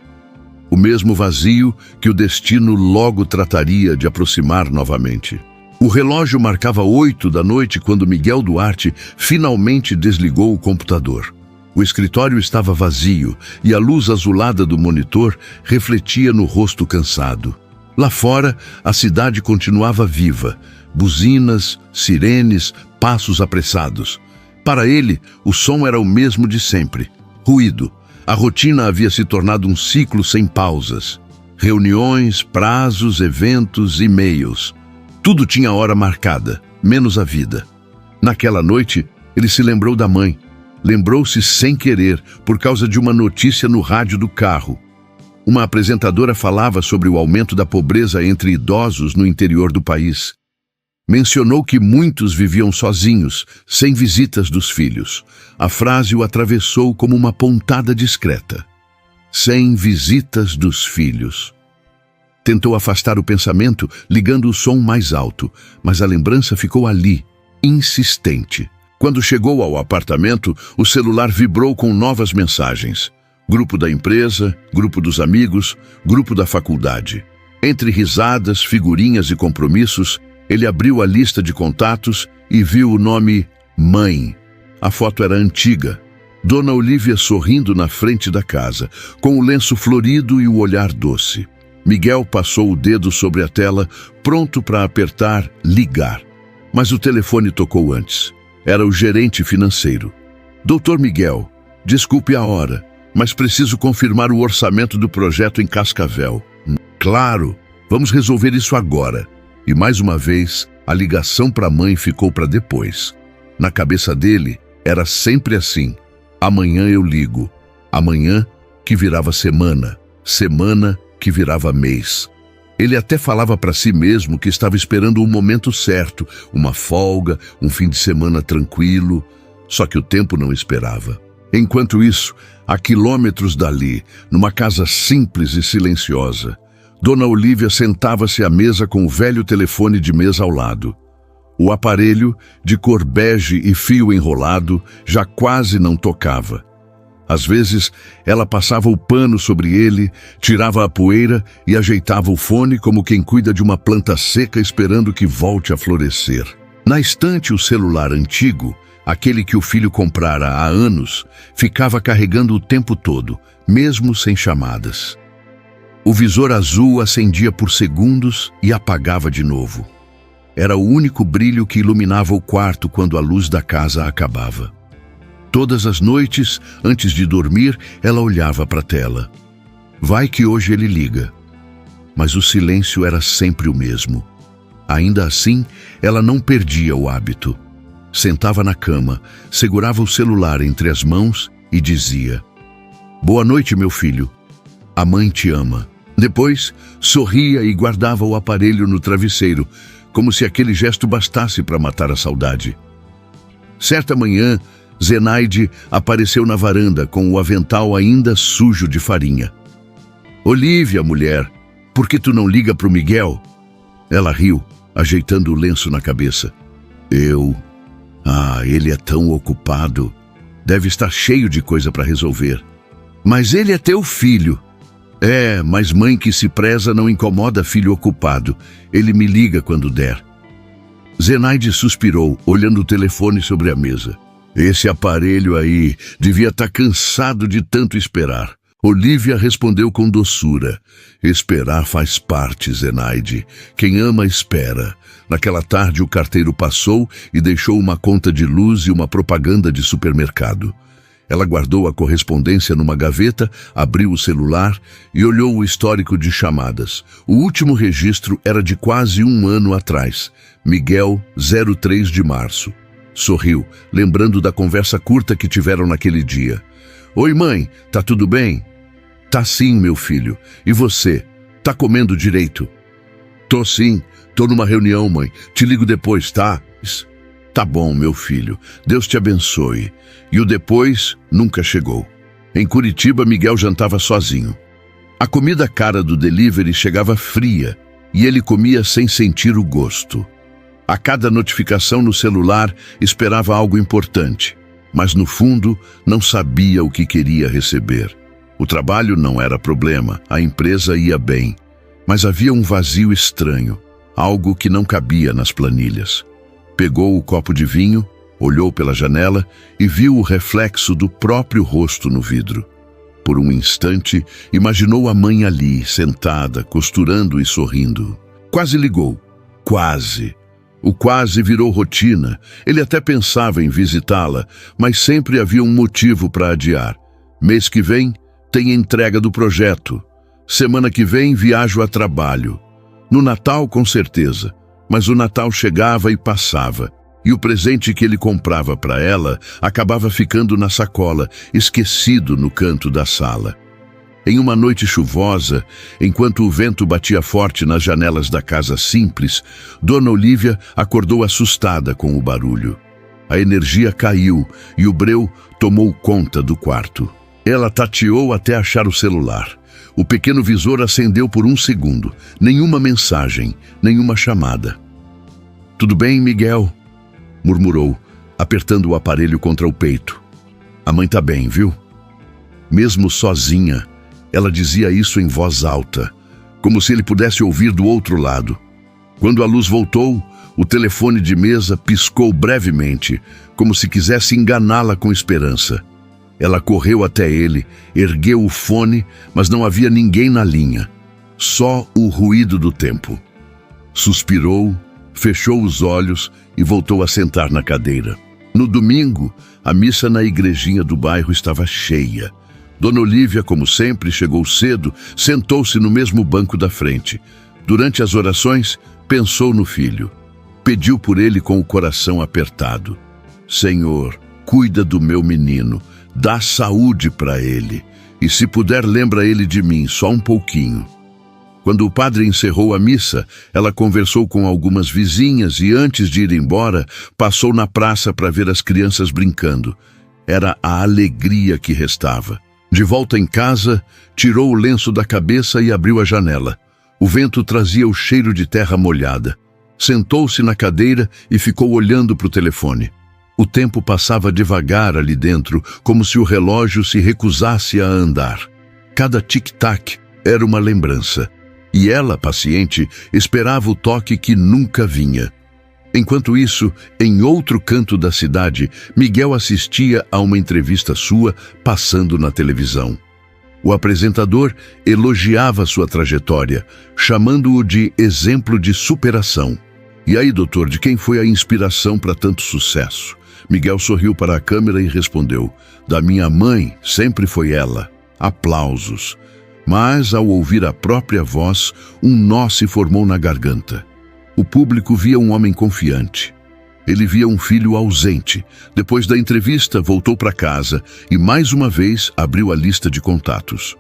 O mesmo vazio que o destino logo trataria de aproximar novamente. O relógio marcava 8 da noite quando Miguel Duarte finalmente desligou o computador. O escritório estava vazio e a luz azulada do monitor refletia no rosto cansado. Lá fora, a cidade continuava viva. Buzinas, sirenes, passos apressados. Para ele, o som era o mesmo de sempre. Ruído. A rotina havia se tornado um ciclo sem pausas. Reuniões, prazos, eventos, e-mails. Tudo tinha hora marcada, menos a vida. Naquela noite, ele se lembrou da mãe. Lembrou-se sem querer, por causa de uma notícia no rádio do carro. Uma apresentadora falava sobre o aumento da pobreza entre idosos no interior do país. Mencionou que muitos viviam sozinhos, sem visitas dos filhos. A frase o atravessou como uma pontada discreta. Sem visitas dos filhos. Tentou afastar o pensamento, ligando o som mais alto, mas a lembrança ficou ali, insistente. Quando chegou ao apartamento, o celular vibrou com novas mensagens. Grupo da empresa, grupo dos amigos, grupo da faculdade. Entre risadas, figurinhas e compromissos, ele abriu a lista de contatos e viu o nome Mãe. A foto era antiga. Dona Olívia sorrindo na frente da casa, com o lenço florido e o olhar doce. Miguel passou o dedo sobre a tela, pronto para apertar ligar. Mas o telefone tocou antes. Era o gerente financeiro. Doutor Miguel, desculpe a hora, mas preciso confirmar o orçamento do projeto em Cascavel. Claro, vamos resolver isso agora. E mais uma vez, a ligação para a mãe ficou para depois. Na cabeça dele, era sempre assim. Amanhã eu ligo. Amanhã que virava semana. Semana que virava mês. Ele até falava para si mesmo que estava esperando o momento certo, uma folga, um fim de semana tranquilo. Só que o tempo não esperava. Enquanto isso, a quilômetros dali, numa casa simples e silenciosa, Dona Olívia sentava-se à mesa com o velho telefone de mesa ao lado. O aparelho, de cor bege e fio enrolado, já quase não tocava. Às vezes, ela passava o pano sobre ele, tirava a poeira e ajeitava o fone como quem cuida de uma planta seca esperando que volte a florescer. Na estante, o celular antigo, aquele que o filho comprara há anos, ficava carregando o tempo todo, mesmo sem chamadas. O visor azul acendia por segundos e apagava de novo. Era o único brilho que iluminava o quarto quando a luz da casa acabava. Todas as noites, antes de dormir, ela olhava para a tela. Vai que hoje ele liga. Mas o silêncio era sempre o mesmo. Ainda assim, ela não perdia o hábito. Sentava na cama, segurava o celular entre as mãos e dizia: Boa noite, meu filho. A mãe te ama. Depois, sorria e guardava o aparelho no travesseiro, como se aquele gesto bastasse para matar a saudade. Certa manhã, Zenaide apareceu na varanda com o avental ainda sujo de farinha. Olívia, mulher, por que tu não liga pro Miguel? Ela riu, ajeitando o lenço na cabeça. Ele é tão ocupado. Deve estar cheio de coisa para resolver. Mas ele é teu filho. Mas mãe que se preza não incomoda filho ocupado. Ele me liga quando der. Zenaide suspirou, olhando o telefone sobre a mesa. Esse aparelho aí devia estar cansado de tanto esperar. Olívia respondeu com doçura. Esperar faz parte, Zenaide. Quem ama, espera. Naquela tarde, o carteiro passou e deixou uma conta de luz e uma propaganda de supermercado. Ela guardou a correspondência numa gaveta, abriu o celular e olhou o histórico de chamadas. O último registro era de quase um ano atrás. Miguel, 03 de março. Sorriu, lembrando da conversa curta que tiveram naquele dia. Oi, mãe, tá tudo bem? Tá sim, meu filho. E você? Tá comendo direito? Tô sim. Tô numa reunião, mãe. Te ligo depois, tá? Tá bom, meu filho. Deus te abençoe. E o depois nunca chegou. Em Curitiba, Miguel jantava sozinho. A comida cara do delivery chegava fria e ele comia sem sentir o gosto. A cada notificação no celular esperava algo importante, mas no fundo não sabia o que queria receber. O trabalho não era problema, a empresa ia bem, mas havia um vazio estranho, algo que não cabia nas planilhas. Pegou o copo de vinho, olhou pela janela e viu o reflexo do próprio rosto no vidro. Por um instante, imaginou a mãe ali, sentada, costurando e sorrindo. Quase ligou. Quase. O quase virou rotina. Ele até pensava em visitá-la, mas sempre havia um motivo para adiar. Mês que vem, tem entrega do projeto. Semana que vem, viajo a trabalho. No Natal, com certeza. Mas o Natal chegava e passava. E o presente que ele comprava para ela acabava ficando na sacola, esquecido no canto da sala. Em uma noite chuvosa, enquanto o vento batia forte nas janelas da casa simples, Dona Olívia acordou assustada com o barulho. A energia caiu e o breu tomou conta do quarto. Ela tateou até achar o celular. O pequeno visor acendeu por um segundo. Nenhuma mensagem, nenhuma chamada. "Tudo bem, Miguel?" murmurou, apertando o aparelho contra o peito. "A mãe tá bem, viu?" Mesmo sozinha, ela dizia isso em voz alta, como se ele pudesse ouvir do outro lado. Quando a luz voltou, o telefone de mesa piscou brevemente, como se quisesse enganá-la com esperança. Ela correu até ele, ergueu o fone, mas não havia ninguém na linha. Só o ruído do tempo. Suspirou, fechou os olhos e voltou a sentar na cadeira. No domingo, a missa na igrejinha do bairro estava cheia. Dona Olívia, como sempre, chegou cedo, sentou-se no mesmo banco da frente. Durante as orações, pensou no filho. Pediu por ele com o coração apertado. "Senhor, cuida do meu menino, dá saúde para ele. E se puder, lembra ele de mim, só um pouquinho." Quando o padre encerrou a missa, ela conversou com algumas vizinhas e, antes de ir embora, passou na praça para ver as crianças brincando. Era a alegria que restava. De volta em casa, tirou o lenço da cabeça e abriu a janela. O vento trazia o cheiro de terra molhada. Sentou-se na cadeira e ficou olhando para o telefone. O tempo passava devagar ali dentro, como se o relógio se recusasse a andar. Cada tic-tac era uma lembrança. E ela, paciente, esperava o toque que nunca vinha. Enquanto isso, em outro canto da cidade, Miguel assistia a uma entrevista sua passando na televisão. O apresentador elogiava sua trajetória, chamando-o de exemplo de superação. "E aí, doutor, de quem foi a inspiração para tanto sucesso?" Miguel sorriu para a câmera e respondeu: "Da minha mãe, sempre foi ela." Aplausos. Mas, ao ouvir a própria voz, um nó se formou na garganta. O público via um homem confiante. Ele via um filho ausente. Depois da entrevista, voltou para casa e, mais uma vez, abriu a lista de contatos.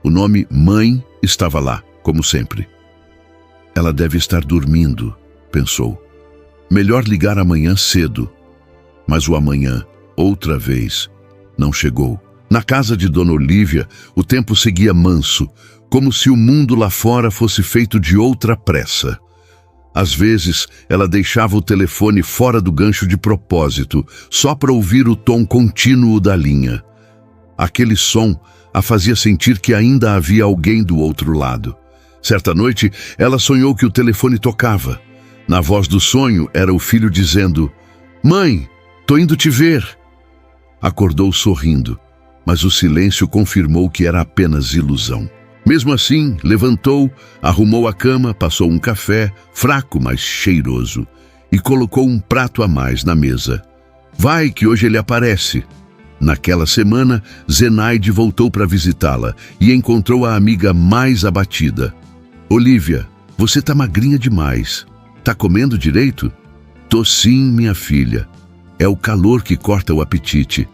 O nome Mãe estava lá, como sempre. "Ela deve estar dormindo", pensou. "Melhor ligar amanhã cedo." Mas o amanhã, outra vez, não chegou. Na casa de Dona Olívia, o tempo seguia manso, como se o mundo lá fora fosse feito de outra pressa. Às vezes, ela deixava o telefone fora do gancho de propósito, só para ouvir o tom contínuo da linha. Aquele som a fazia sentir que ainda havia alguém do outro lado. Certa noite, ela sonhou que o telefone tocava. Na voz do sonho, era o filho dizendo: "Mãe, tô indo te ver." Acordou sorrindo, mas o silêncio confirmou que era apenas ilusão. Mesmo assim, levantou, arrumou a cama, passou um café, fraco mas cheiroso, e colocou um prato a mais na mesa. "Vai, que hoje ele aparece." Naquela semana, Zenaide voltou para visitá-la e encontrou a amiga mais abatida. "Olívia, você tá magrinha demais. Tá comendo direito?" "Tô sim, minha filha. É o calor que corta o apetite."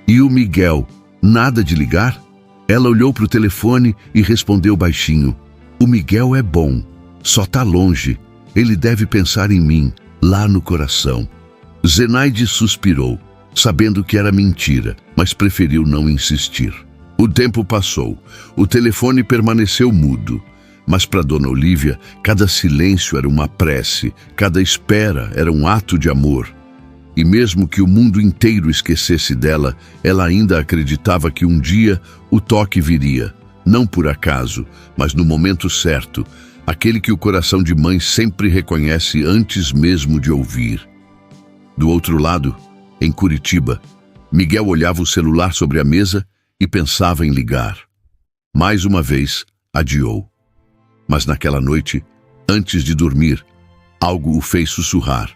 "E o Miguel? Nada de ligar? Ela olhou para o telefone e respondeu baixinho: "O Miguel é bom, só tá longe. Ele deve pensar em mim, lá no coração." Zenaide suspirou, sabendo que era mentira, mas preferiu não insistir. O tempo passou. O telefone permaneceu mudo. Mas para Dona Olívia, cada silêncio era uma prece, cada espera era um ato de amor. E mesmo que o mundo inteiro esquecesse dela, ela ainda acreditava que um dia o toque viria, não por acaso, mas no momento certo, aquele que o coração de mãe sempre reconhece antes mesmo de ouvir. Do outro lado, em Curitiba, Miguel olhava o celular sobre a mesa e pensava em ligar. Mais uma vez, adiou. Mas naquela noite, antes de dormir, algo o fez sussurrar: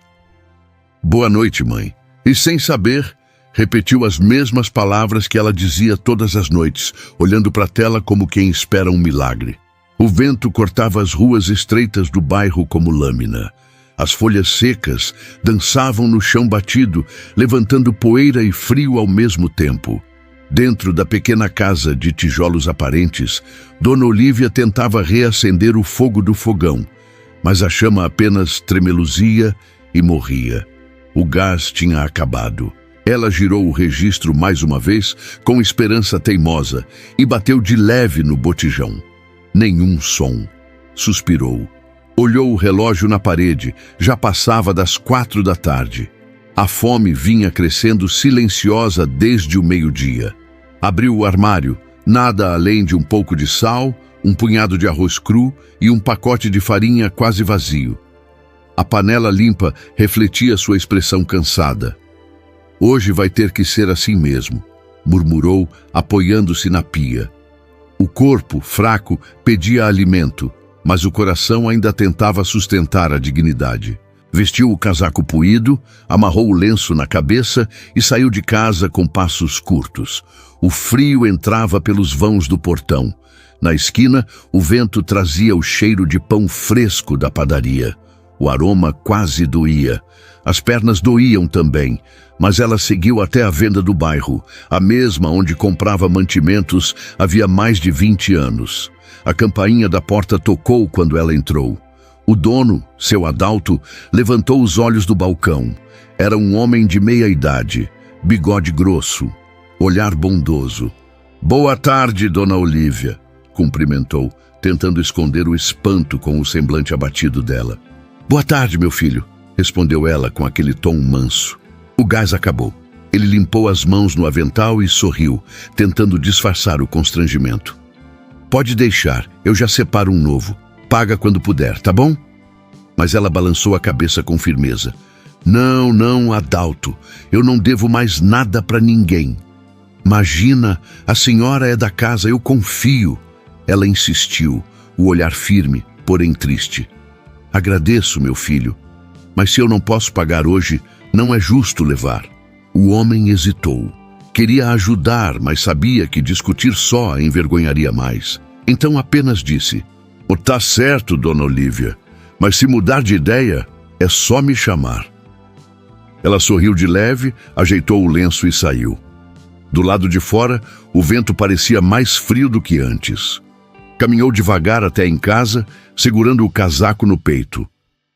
"Boa noite, mãe." E sem saber, repetiu as mesmas palavras que ela dizia todas as noites, olhando para a tela como quem espera um milagre. O vento cortava as ruas estreitas do bairro como lâmina. As folhas secas dançavam no chão batido, levantando poeira e frio ao mesmo tempo. Dentro da pequena casa de tijolos aparentes, Dona Olívia tentava reacender o fogo do fogão, mas a chama apenas tremeluzia e morria. O gás tinha acabado. Ela girou o registro mais uma vez, com esperança teimosa, e bateu de leve no botijão. Nenhum som. Suspirou. Olhou o relógio na parede, já passava das 4 da tarde. A fome vinha crescendo silenciosa desde o meio-dia. Abriu o armário, nada além de um pouco de sal, um punhado de arroz cru e um pacote de farinha quase vazio. A panela limpa refletia sua expressão cansada. "Hoje vai ter que ser assim mesmo", murmurou, apoiando-se na pia. O corpo, fraco, pedia alimento, mas o coração ainda tentava sustentar a dignidade. Vestiu o casaco puído, amarrou o lenço na cabeça e saiu de casa com passos curtos. O frio entrava pelos vãos do portão. Na esquina, o vento trazia o cheiro de pão fresco da padaria. O aroma quase doía. As pernas doíam também, mas ela seguiu até a venda do bairro, a mesma onde comprava mantimentos havia mais de 20 anos. A campainha da porta tocou quando ela entrou. O dono, seu Adalto, levantou os olhos do balcão. Era um homem de meia idade, bigode grosso, olhar bondoso. "Boa tarde, Dona Olívia", cumprimentou, tentando esconder o espanto com o semblante abatido dela. "Boa tarde, meu filho", respondeu ela com aquele tom manso. O gás acabou. Ele limpou as mãos no avental e sorriu, tentando disfarçar o constrangimento. "Pode deixar, eu já separo um novo. Paga quando puder, tá bom?" Mas ela balançou a cabeça com firmeza. Não, Adalto, eu não devo mais nada para ninguém." "Imagina, a senhora é da casa, eu confio." Ela insistiu, o olhar firme, porém triste. "Agradeço, meu filho, mas se eu não posso pagar hoje, não é justo levar." O homem hesitou. Queria ajudar, mas sabia que discutir só a envergonharia mais. Então apenas disse: "Tá certo, Dona Olívia, mas se mudar de ideia, é só me chamar." Ela sorriu de leve, ajeitou o lenço e saiu. Do lado de fora, o vento parecia mais frio do que antes. Caminhou devagar até em casa, segurando o casaco no peito.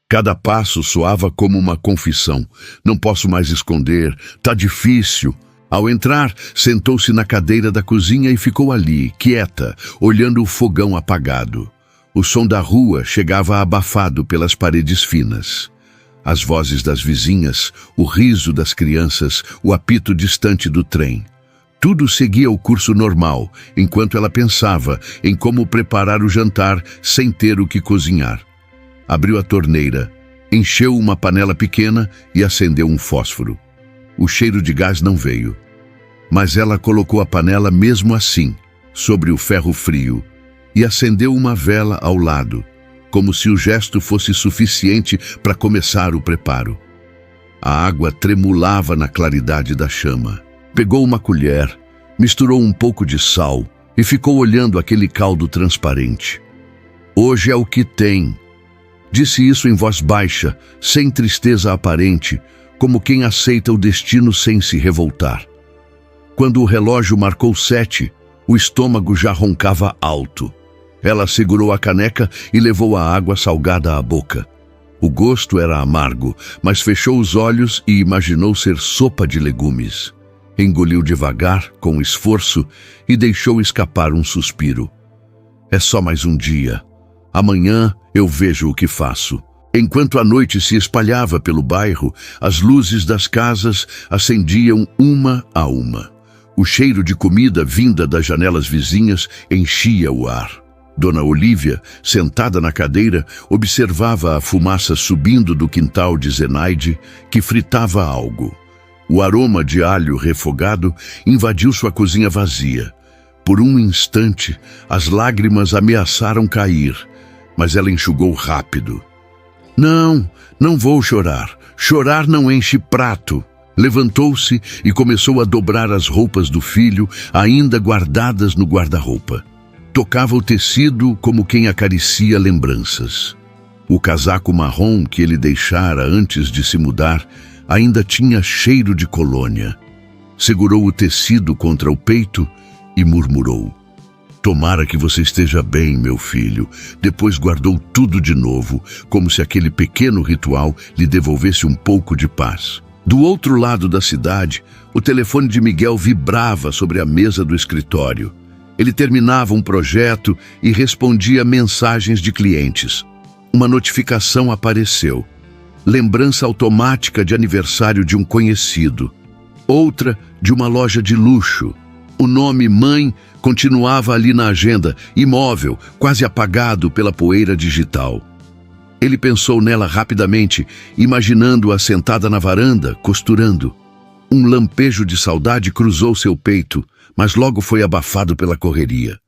Cada passo soava como uma confissão. "Não posso mais esconder, tá difícil." Ao entrar, sentou-se na cadeira da cozinha e ficou ali, quieta, olhando o fogão apagado. O som da rua chegava abafado pelas paredes finas. As vozes das vizinhas, o riso das crianças, o apito distante do trem. Tudo seguia o curso normal, enquanto ela pensava em como preparar o jantar sem ter o que cozinhar. Abriu a torneira, encheu uma panela pequena e acendeu um fósforo. O cheiro de gás não veio, mas ela colocou a panela mesmo assim, sobre o ferro frio, e acendeu uma vela ao lado, como se o gesto fosse suficiente para começar o preparo. A água tremulava na claridade da chama. Pegou uma colher, misturou um pouco de sal e ficou olhando aquele caldo transparente. "Hoje é o que tem." Disse isso em voz baixa, sem tristeza aparente, como quem aceita o destino sem se revoltar. Quando o relógio marcou 7, o estômago já roncava alto. Ela segurou a caneca e levou a água salgada à boca. O gosto era amargo, mas fechou os olhos e imaginou ser sopa de legumes. Engoliu devagar, com esforço, e deixou escapar um suspiro. É só mais um dia. Amanhã eu vejo o que faço. Enquanto a noite se espalhava pelo bairro, as luzes das casas acendiam uma a uma. O cheiro de comida vinda das janelas vizinhas enchia o ar. Dona Olívia, sentada na cadeira, observava a fumaça subindo do quintal de Zenaide, que fritava algo. O aroma de alho refogado invadiu sua cozinha vazia. Por um instante, as lágrimas ameaçaram cair, mas ela enxugou rápido. Não vou chorar. Chorar não enche prato. Levantou-se e começou a dobrar as roupas do filho, ainda guardadas no guarda-roupa. Tocava o tecido como quem acaricia lembranças. O casaco marrom que ele deixara antes de se mudar ainda tinha cheiro de colônia. Segurou o tecido contra o peito e murmurou: "Tomara que você esteja bem, meu filho." Depois guardou tudo de novo, como se aquele pequeno ritual lhe devolvesse um pouco de paz. Do outro lado da cidade, o telefone de Miguel vibrava sobre a mesa do escritório. Ele terminava um projeto e respondia mensagens de clientes. Uma notificação apareceu. Lembrança automática de aniversário de um conhecido. Outra de uma loja de luxo. O nome Mãe continuava ali na agenda, imóvel, quase apagado pela poeira digital. Ele pensou nela rapidamente, imaginando-a sentada na varanda, costurando. Um lampejo de saudade cruzou seu peito, mas logo foi abafado pela correria.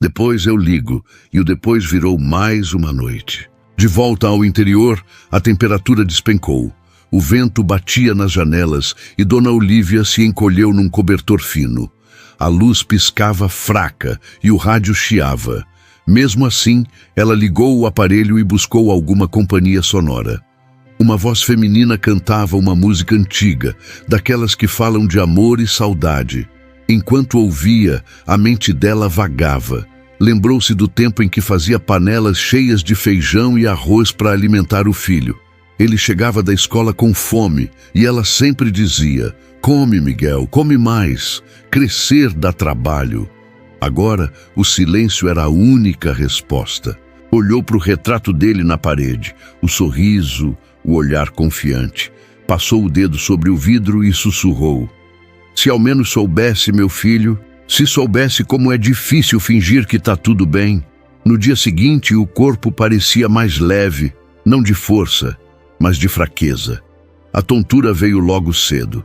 Depois eu ligo, e o depois virou mais uma noite. De volta ao interior, a temperatura despencou. O vento batia nas janelas e Dona Olívia se encolheu num cobertor fino. A luz piscava fraca e o rádio chiava. Mesmo assim, ela ligou o aparelho e buscou alguma companhia sonora. Uma voz feminina cantava uma música antiga, daquelas que falam de amor e saudade. Enquanto ouvia, a mente dela vagava. Lembrou-se do tempo em que fazia panelas cheias de feijão e arroz para alimentar o filho. Ele chegava da escola com fome e ela sempre dizia: "Come, Miguel, come mais. Crescer dá trabalho." Agora, o silêncio era a única resposta. Olhou para o retrato dele na parede, o sorriso, o olhar confiante. Passou o dedo sobre o vidro e sussurrou: "Se ao menos soubesse, meu filho, se soubesse como é difícil fingir que está tudo bem." No dia seguinte, o corpo parecia mais leve, não de força, mas de fraqueza. A tontura veio logo cedo.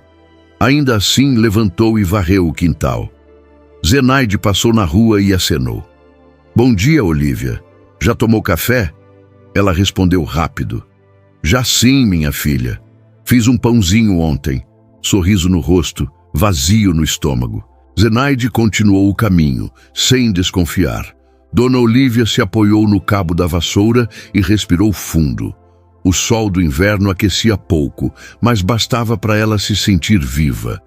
Ainda assim, levantou e varreu o quintal. Zenaide passou na rua e acenou. "Bom dia, Olívia. Já tomou café?" Ela respondeu rápido: "Já sim, minha filha. Fiz um pãozinho ontem." Sorriso no rosto, vazio no estômago. Zenaide continuou o caminho, sem desconfiar. Dona Olívia se apoiou no cabo da vassoura e respirou fundo. O sol do inverno aquecia pouco, mas bastava para ela se sentir viva.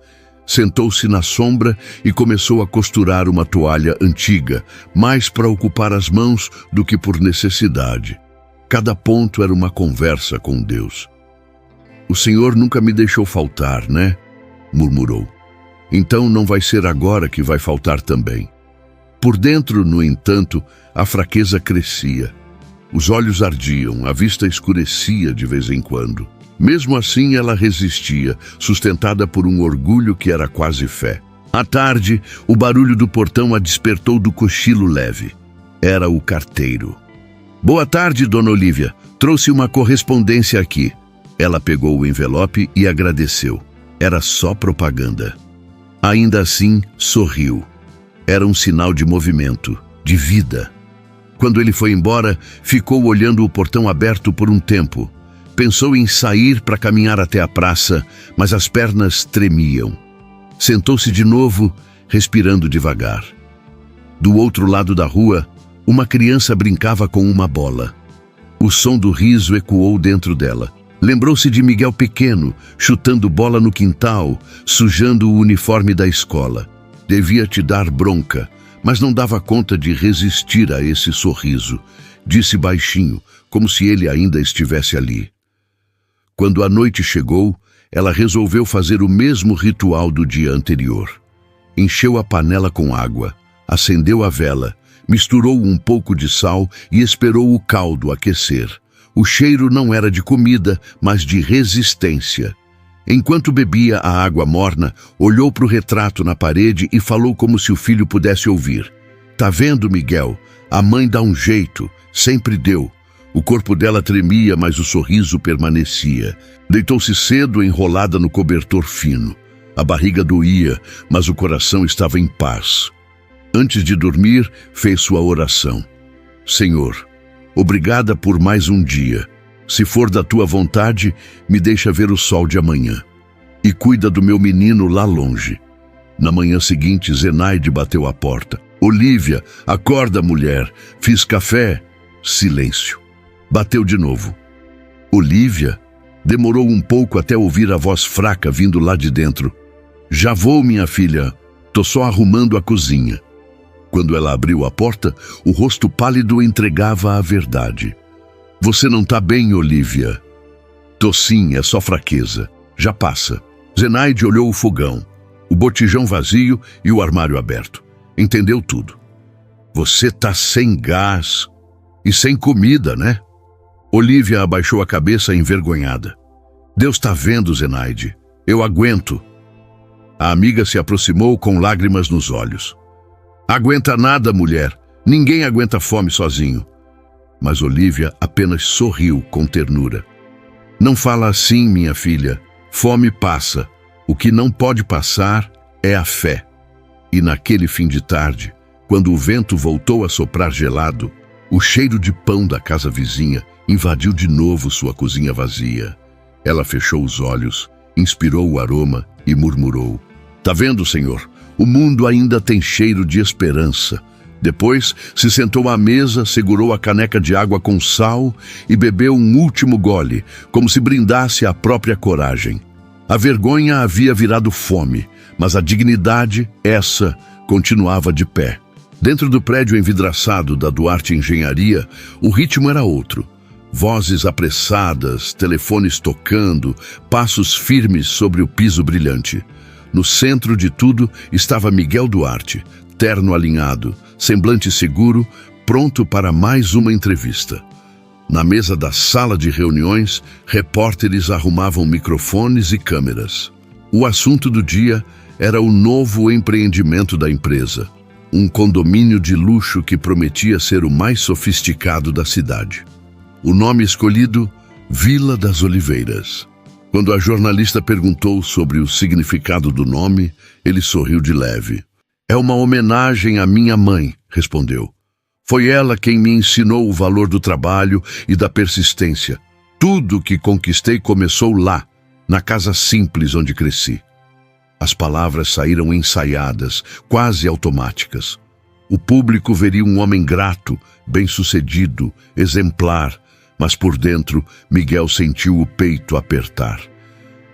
Sentou-se na sombra e começou a costurar uma toalha antiga, mais para ocupar as mãos do que por necessidade. Cada ponto era uma conversa com Deus. "O Senhor nunca me deixou faltar, né?" murmurou. "Então não vai ser agora que vai faltar também." Por dentro, no entanto, a fraqueza crescia. Os olhos ardiam, a vista escurecia de vez em quando. Mesmo assim, ela resistia, sustentada por um orgulho que era quase fé. À tarde, o barulho do portão a despertou do cochilo leve. Era o carteiro. "Boa tarde, Dona Olívia. Trouxe uma correspondência aqui." Ela pegou o envelope e agradeceu. Era só propaganda. Ainda assim, sorriu. Era um sinal de movimento, de vida. Quando ele foi embora, ficou olhando o portão aberto por um tempo. Pensou em sair para caminhar até a praça, mas as pernas tremiam. Sentou-se de novo, respirando devagar. Do outro lado da rua, uma criança brincava com uma bola. O som do riso ecoou dentro dela. Lembrou-se de Miguel pequeno, chutando bola no quintal, sujando o uniforme da escola. Devia te dar bronca, mas não dava conta de resistir a esse sorriso. Disse baixinho, como se ele ainda estivesse ali. Quando a noite chegou, ela resolveu fazer o mesmo ritual do dia anterior. Encheu a panela com água, acendeu a vela, misturou um pouco de sal e esperou o caldo aquecer. O cheiro não era de comida, mas de resistência. Enquanto bebia a água morna, olhou para o retrato na parede e falou como se o filho pudesse ouvir. Tá vendo, Miguel? A mãe dá um jeito, sempre deu. O corpo dela tremia, mas o sorriso permanecia. Deitou-se cedo, enrolada no cobertor fino. A barriga doía, mas o coração estava em paz. Antes de dormir, fez sua oração. Senhor, obrigada por mais um dia. Se for da tua vontade, me deixa ver o sol de amanhã. E cuida do meu menino lá longe. Na manhã seguinte, Zenaide bateu à porta. Olívia, acorda, mulher. Fiz café. Silêncio. Bateu de novo. Olívia? Demorou um pouco até ouvir a voz fraca vindo lá de dentro. Já vou, minha filha. Tô só arrumando a cozinha. Quando ela abriu a porta, o rosto pálido entregava a verdade. Você não tá bem, Olívia? Tô sim, é só fraqueza. Já passa. Zenaide olhou o fogão, o botijão vazio e o armário aberto. Entendeu tudo. Você tá sem gás e sem comida, né? Olívia abaixou a cabeça envergonhada. Deus tá vendo, Zenaide. Eu aguento. A amiga se aproximou com lágrimas nos olhos. Aguenta nada, mulher. Ninguém aguenta fome sozinho. Mas Olívia apenas sorriu com ternura. Não fala assim, minha filha. Fome passa. O que não pode passar é a fé. E naquele fim de tarde, quando o vento voltou a soprar gelado, o cheiro de pão da casa vizinha invadiu de novo sua cozinha vazia. Ela fechou os olhos, inspirou o aroma e murmurou. Tá vendo, Senhor? O mundo ainda tem cheiro de esperança. Depois, se sentou à mesa, segurou a caneca de água com sal e bebeu um último gole, como se brindasse à própria coragem. A vergonha havia virado fome, mas a dignidade, essa, continuava de pé. Dentro do prédio envidraçado da Duarte Engenharia, o ritmo era outro. Vozes apressadas, telefones tocando, passos firmes sobre o piso brilhante. No centro de tudo estava Miguel Duarte, terno alinhado, semblante seguro, pronto para mais uma entrevista. Na mesa da sala de reuniões, repórteres arrumavam microfones e câmeras. O assunto do dia era o novo empreendimento da empresa, um condomínio de luxo que prometia ser o mais sofisticado da cidade. O nome escolhido, Vila das Oliveiras. Quando a jornalista perguntou sobre o significado do nome, ele sorriu de leve. É uma homenagem à minha mãe, respondeu. Foi ela quem me ensinou o valor do trabalho e da persistência. Tudo que conquistei começou lá, na casa simples onde cresci. As palavras saíram ensaiadas, quase automáticas. O público veria um homem grato, bem-sucedido, exemplar, mas por dentro Miguel sentiu o peito apertar.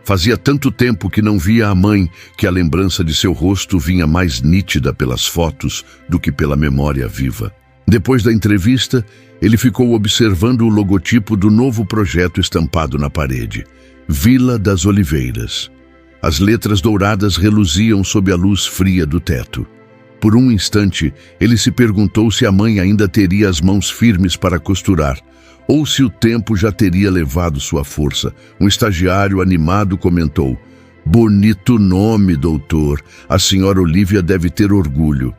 Fazia tanto tempo que não via a mãe que a lembrança de seu rosto vinha mais nítida pelas fotos do que pela memória viva. Depois da entrevista, ele ficou observando o logotipo do novo projeto estampado na parede, Vila das Oliveiras. As letras douradas reluziam sob a luz fria do teto. Por um instante, ele se perguntou se a mãe ainda teria as mãos firmes para costurar, ou se o tempo já teria levado sua força. Um estagiário animado comentou: "Bonito nome, doutor. A senhora Olívia deve ter orgulho."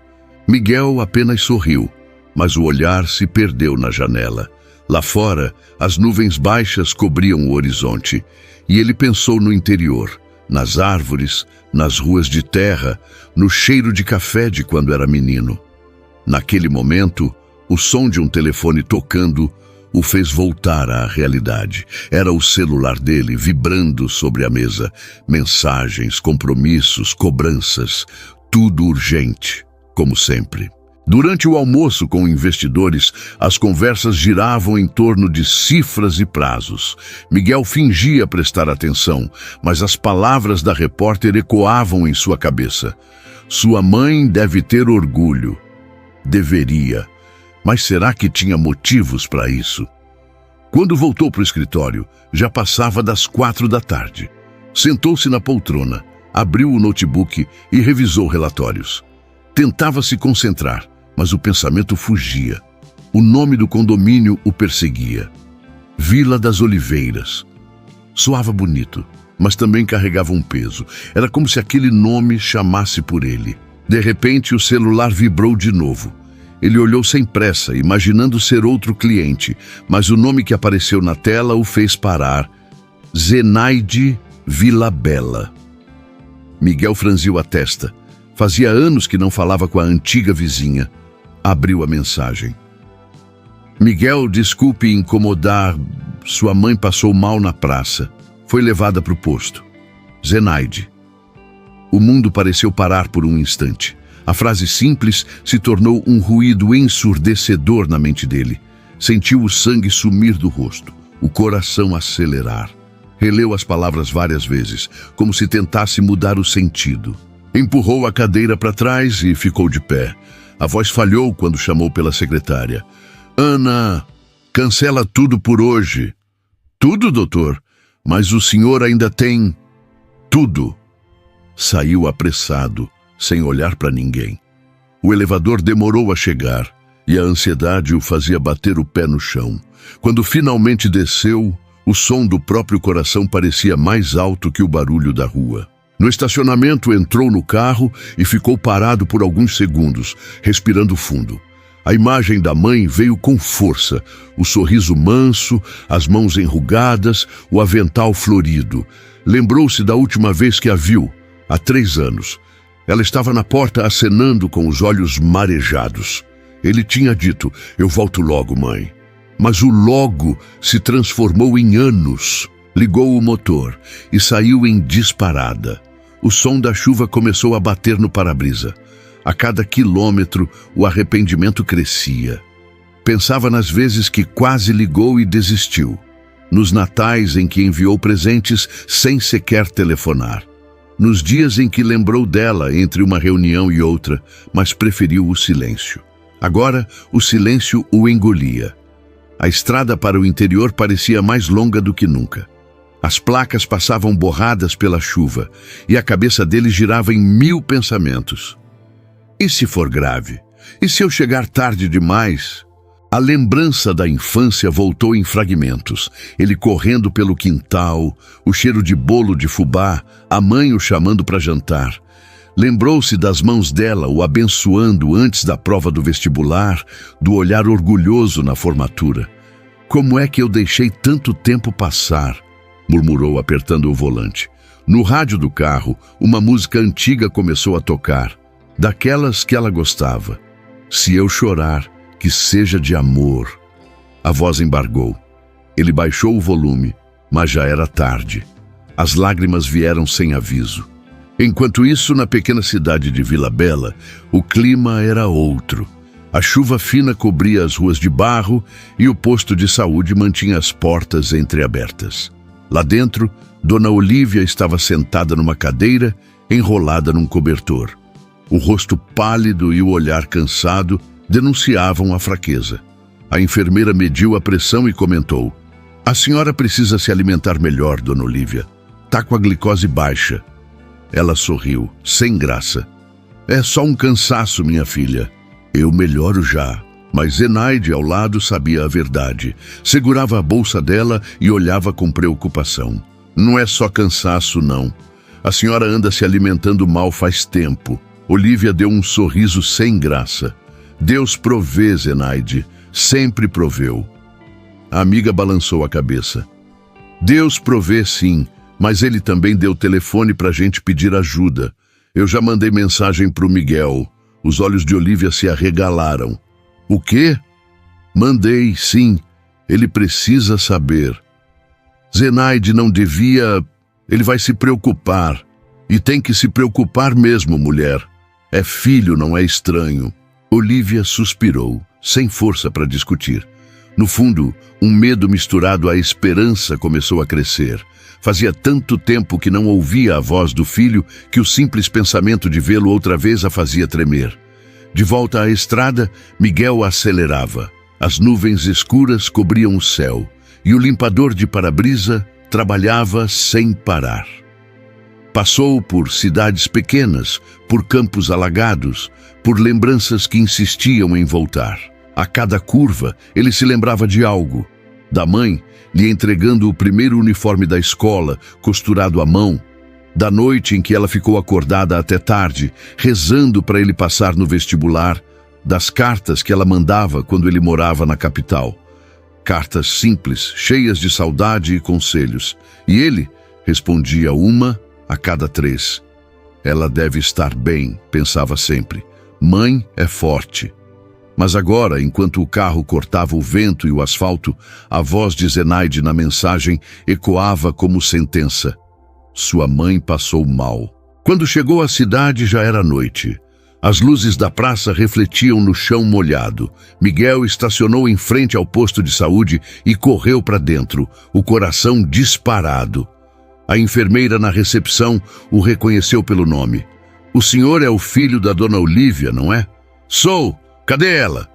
Miguel apenas sorriu, mas o olhar se perdeu na janela. Lá fora, as nuvens baixas cobriam o horizonte, e ele pensou no interior, nas árvores, nas ruas de terra, no cheiro de café de quando era menino. Naquele momento, o som de um telefone tocando o fez voltar à realidade. Era o celular dele vibrando sobre a mesa. Mensagens, compromissos, cobranças, tudo urgente, como sempre. Durante o almoço com investidores, as conversas giravam em torno de cifras e prazos. Miguel fingia prestar atenção, mas as palavras da repórter ecoavam em sua cabeça. Sua mãe deve ter orgulho. Deveria. Mas será que tinha motivos para isso? Quando voltou para o escritório, já passava das 4 da tarde. Sentou-se na poltrona, abriu o notebook e revisou relatórios. Tentava se concentrar, mas o pensamento fugia. O nome do condomínio o perseguia. Vila das Oliveiras. Soava bonito, mas também carregava um peso. Era como se aquele nome chamasse por ele. De repente, o celular vibrou de novo. Ele olhou sem pressa, imaginando ser outro cliente, mas o nome que apareceu na tela o fez parar. Zenaide Villabella. Miguel franziu a testa. Fazia anos que não falava com a antiga vizinha. Abriu a mensagem. Miguel, desculpe incomodar. Sua mãe passou mal na praça. Foi levada para o posto. Zenaide. O mundo pareceu parar por um instante. A frase simples se tornou um ruído ensurdecedor na mente dele. Sentiu o sangue sumir do rosto, o coração acelerar. Releu as palavras várias vezes, como se tentasse mudar o sentido. Empurrou a cadeira para trás e ficou de pé. A voz falhou quando chamou pela secretária. Ana, cancela tudo por hoje. Tudo, doutor? Mas o senhor ainda tem... Tudo. Saiu apressado, sem olhar para ninguém. O elevador demorou a chegar e a ansiedade o fazia bater o pé no chão. Quando finalmente desceu, o som do próprio coração parecia mais alto que o barulho da rua. No estacionamento, entrou no carro e ficou parado por alguns segundos, respirando fundo. A imagem da mãe veio com força, o sorriso manso, as mãos enrugadas, o avental florido. Lembrou-se da última vez que a viu, há 3 anos. Ela estava na porta acenando com os olhos marejados. Ele tinha dito, eu volto logo, mãe. Mas o logo se transformou em anos. Ligou o motor e saiu em disparada. O som da chuva começou a bater no para-brisa. A cada quilômetro, o arrependimento crescia. Pensava nas vezes que quase ligou e desistiu. Nos natais em que enviou presentes sem sequer telefonar. Nos dias em que lembrou dela entre uma reunião e outra, mas preferiu o silêncio. Agora, o silêncio o engolia. A estrada para o interior parecia mais longa do que nunca. As placas passavam borradas pela chuva e a cabeça dele girava em 1000 pensamentos. E se for grave? E se eu chegar tarde demais? A lembrança da infância voltou em fragmentos. Ele correndo pelo quintal, o cheiro de bolo de fubá, a mãe o chamando para jantar. Lembrou-se das mãos dela o abençoando antes da prova do vestibular, do olhar orgulhoso na formatura. Como é que eu deixei tanto tempo passar? Murmurou apertando o volante. No rádio do carro, uma música antiga começou a tocar, daquelas que ela gostava. Se eu chorar, que seja de amor. A voz embargou. Ele baixou o volume, mas já era tarde. As lágrimas vieram sem aviso. Enquanto isso, na pequena cidade de Villabella, o clima era outro. A chuva fina cobria as ruas de barro e o posto de saúde mantinha as portas entreabertas. Lá dentro, Dona Olívia estava sentada numa cadeira, enrolada num cobertor. O rosto pálido e o olhar cansado denunciavam a fraqueza. A enfermeira mediu a pressão e comentou: "A senhora precisa se alimentar melhor, Dona Olívia. Tá com a glicose baixa." Ela sorriu, sem graça. "É só um cansaço, minha filha. Eu melhoro já." Mas Zenaide, ao lado, sabia a verdade. Segurava a bolsa dela e olhava com preocupação. "Não é só cansaço, não. A senhora anda se alimentando mal faz tempo." Olívia deu um sorriso sem graça. "Deus provê, Zenaide. Sempre proveu." A amiga balançou a cabeça. "Deus provê, sim, mas ele também deu telefone para a gente pedir ajuda. Eu já mandei mensagem para o Miguel." Os olhos de Olívia se arregalaram. "O quê?" "Mandei, sim. Ele precisa saber." "Zenaide não devia... Ele vai se preocupar. E tem que se preocupar mesmo, mulher. É filho, não é estranho." Olívia suspirou, sem força para discutir. No fundo, um medo misturado à esperança começou a crescer. Fazia tanto tempo que não ouvia a voz do filho que o simples pensamento de vê-lo outra vez a fazia tremer. De volta à estrada, Miguel acelerava. As nuvens escuras cobriam o céu e o limpador de para-brisa trabalhava sem parar. Passou por cidades pequenas, por campos alagados, por lembranças que insistiam em voltar. A cada curva, ele se lembrava de algo. Da mãe, lhe entregando o primeiro uniforme da escola, costurado à mão. Da noite em que ela ficou acordada até tarde, rezando para ele passar no vestibular. Das cartas que ela mandava quando ele morava na capital. Cartas simples, cheias de saudade e conselhos. E ele respondia uma a cada 3. Ela deve estar bem, pensava sempre. Mãe é forte. Mas agora, enquanto o carro cortava o vento e o asfalto, a voz de Zenaide na mensagem ecoava como sentença. Sua mãe passou mal. Quando chegou à cidade, já era noite. As luzes da praça refletiam no chão molhado. Miguel estacionou em frente ao posto de saúde e correu para dentro, o coração disparado. A enfermeira na recepção o reconheceu pelo nome. O senhor é o filho da dona Olívia, não é? Sou! Cadê ela?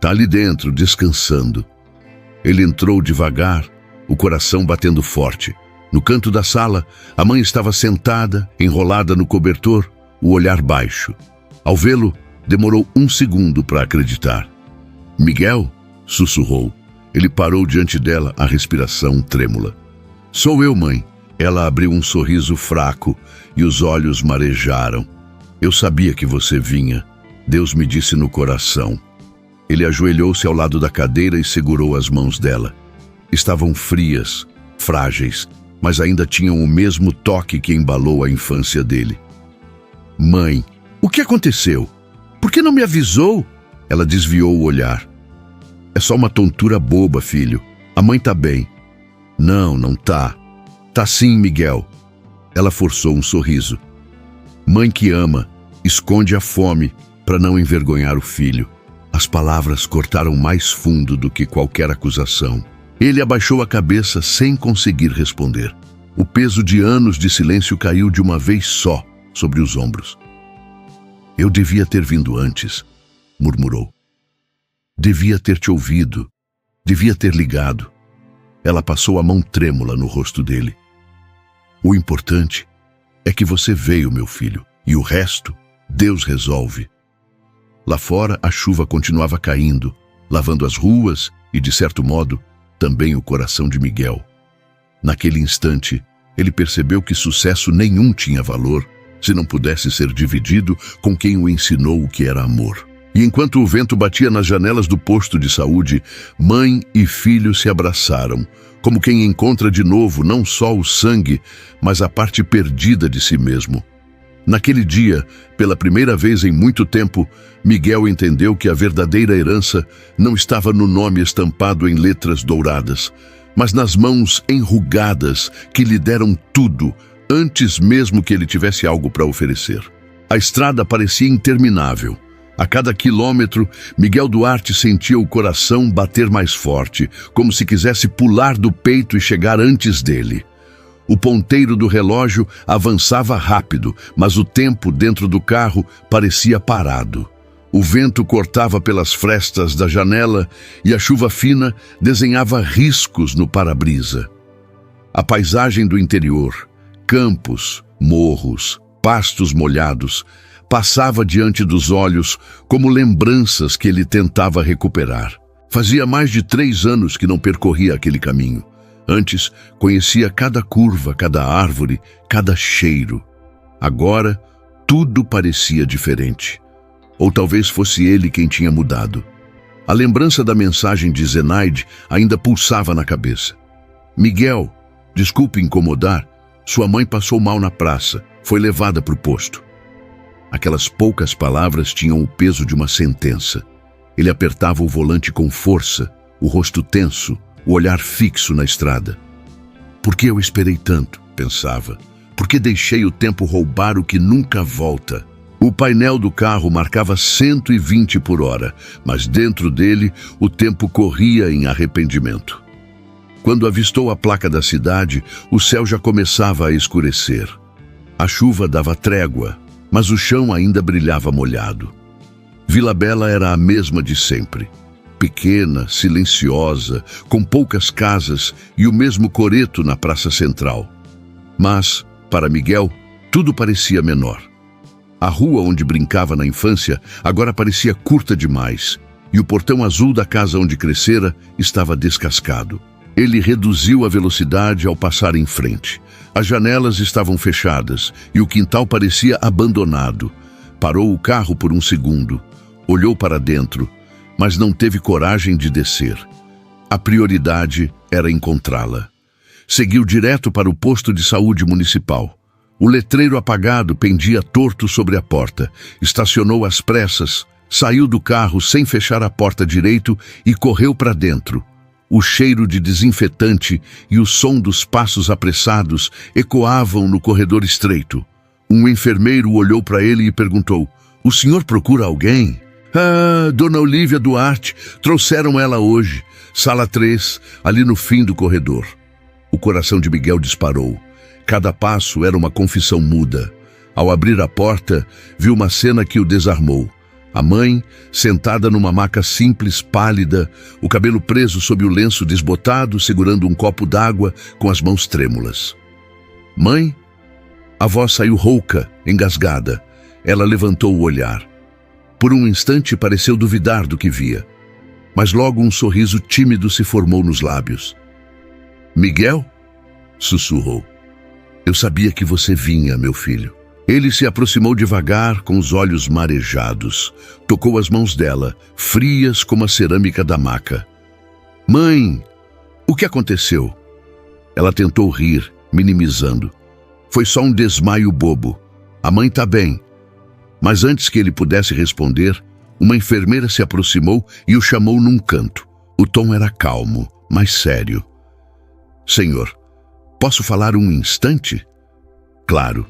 Tá ali dentro, descansando. Ele entrou devagar, o coração batendo forte. No canto da sala, a mãe estava sentada, enrolada no cobertor, o olhar baixo. Ao vê-lo, demorou 1 segundo para acreditar. Miguel? Sussurrou. Ele parou diante dela, a respiração trêmula. Sou eu, mãe. Ela abriu um sorriso fraco e os olhos marejaram. Eu sabia que você vinha. Deus me disse no coração. Ele ajoelhou-se ao lado da cadeira e segurou as mãos dela. Estavam frias, frágeis, mas ainda tinham o mesmo toque que embalou a infância dele. Mãe, o que aconteceu? Por que não me avisou? Ela desviou o olhar. É só uma tontura boba, filho. A mãe tá bem. Não tá. Tá sim, Miguel. Ela forçou um sorriso. Mãe que ama, esconde a fome para não envergonhar o filho. As palavras cortaram mais fundo do que qualquer acusação. Ele abaixou a cabeça sem conseguir responder. O peso de anos de silêncio caiu de uma vez só sobre os ombros. Eu devia ter vindo antes, murmurou. Devia ter te ouvido. Devia ter ligado. Ela passou a mão trêmula no rosto dele. O importante é que você veio, meu filho, e o resto, Deus resolve. Lá fora, a chuva continuava caindo, lavando as ruas e, de certo modo, também o coração de Miguel. Naquele instante, ele percebeu que sucesso nenhum tinha valor se não pudesse ser dividido com quem o ensinou o que era amor. E enquanto o vento batia nas janelas do posto de saúde, mãe e filho se abraçaram, como quem encontra de novo não só o sangue, mas a parte perdida de si mesmo. Naquele dia, pela primeira vez em muito tempo, Miguel entendeu que a verdadeira herança não estava no nome estampado em letras douradas, mas nas mãos enrugadas que lhe deram tudo, antes mesmo que ele tivesse algo para oferecer. A estrada parecia interminável. A cada quilômetro, Miguel Duarte sentia o coração bater mais forte, como se quisesse pular do peito e chegar antes dele. O ponteiro do relógio avançava rápido, mas o tempo dentro do carro parecia parado. O vento cortava pelas frestas da janela e a chuva fina desenhava riscos no para-brisa. A paisagem do interior, campos, morros, pastos molhados, passava diante dos olhos como lembranças que ele tentava recuperar. Fazia mais de 3 anos que não percorria aquele caminho. Antes, conhecia cada curva, cada árvore, cada cheiro. Agora, tudo parecia diferente. Ou talvez fosse ele quem tinha mudado. A lembrança da mensagem de Zenaide ainda pulsava na cabeça. Miguel, desculpe incomodar, sua mãe passou mal na praça, foi levada para o posto. Aquelas poucas palavras tinham o peso de uma sentença. Ele apertava o volante com força, o rosto tenso, o olhar fixo na estrada. Por que eu esperei tanto? Pensava. Por que deixei o tempo roubar o que nunca volta? O painel do carro marcava 120 por hora, mas dentro dele o tempo corria em arrependimento. Quando avistou a placa da cidade, o céu já começava a escurecer. A chuva dava trégua, mas o chão ainda brilhava molhado. Vila Bela era a mesma de sempre. Pequena, silenciosa, com poucas casas e o mesmo coreto na praça central. Mas, para Miguel, tudo parecia menor. A rua onde brincava na infância agora parecia curta demais, e o portão azul da casa onde crescera estava descascado. Ele reduziu a velocidade ao passar em frente. As janelas estavam fechadas e o quintal parecia abandonado. Parou o carro por um segundo, olhou para dentro, mas não teve coragem de descer. A prioridade era encontrá-la. Seguiu direto para o posto de saúde municipal. O letreiro apagado pendia torto sobre a porta. Estacionou às pressas, saiu do carro sem fechar a porta direito e correu para dentro. O cheiro de desinfetante e o som dos passos apressados ecoavam no corredor estreito. Um enfermeiro olhou para ele e perguntou: "O senhor procura alguém?" "Ah, Dona Olívia Duarte. Trouxeram ela hoje. Sala 3, ali no fim do corredor." O coração de Miguel disparou. Cada passo era uma confissão muda. Ao abrir a porta, viu uma cena que o desarmou. A mãe, sentada numa maca simples, pálida, o cabelo preso sob o lenço desbotado, segurando um copo d'água com as mãos trêmulas. "Mãe?" A voz saiu rouca, engasgada. Ela levantou o olhar. Por um instante pareceu duvidar do que via. Mas logo um sorriso tímido se formou nos lábios. "Miguel?" sussurrou. "Eu sabia que você vinha, meu filho." Ele se aproximou devagar, com os olhos marejados. Tocou as mãos dela, frias como a cerâmica da maca. "Mãe, o que aconteceu?" Ela tentou rir, minimizando. "Foi só um desmaio bobo. A mãe tá bem." Mas antes que ele pudesse responder, uma enfermeira se aproximou e o chamou num canto. O tom era calmo, mas sério. "Senhor, posso falar um instante?" "Claro."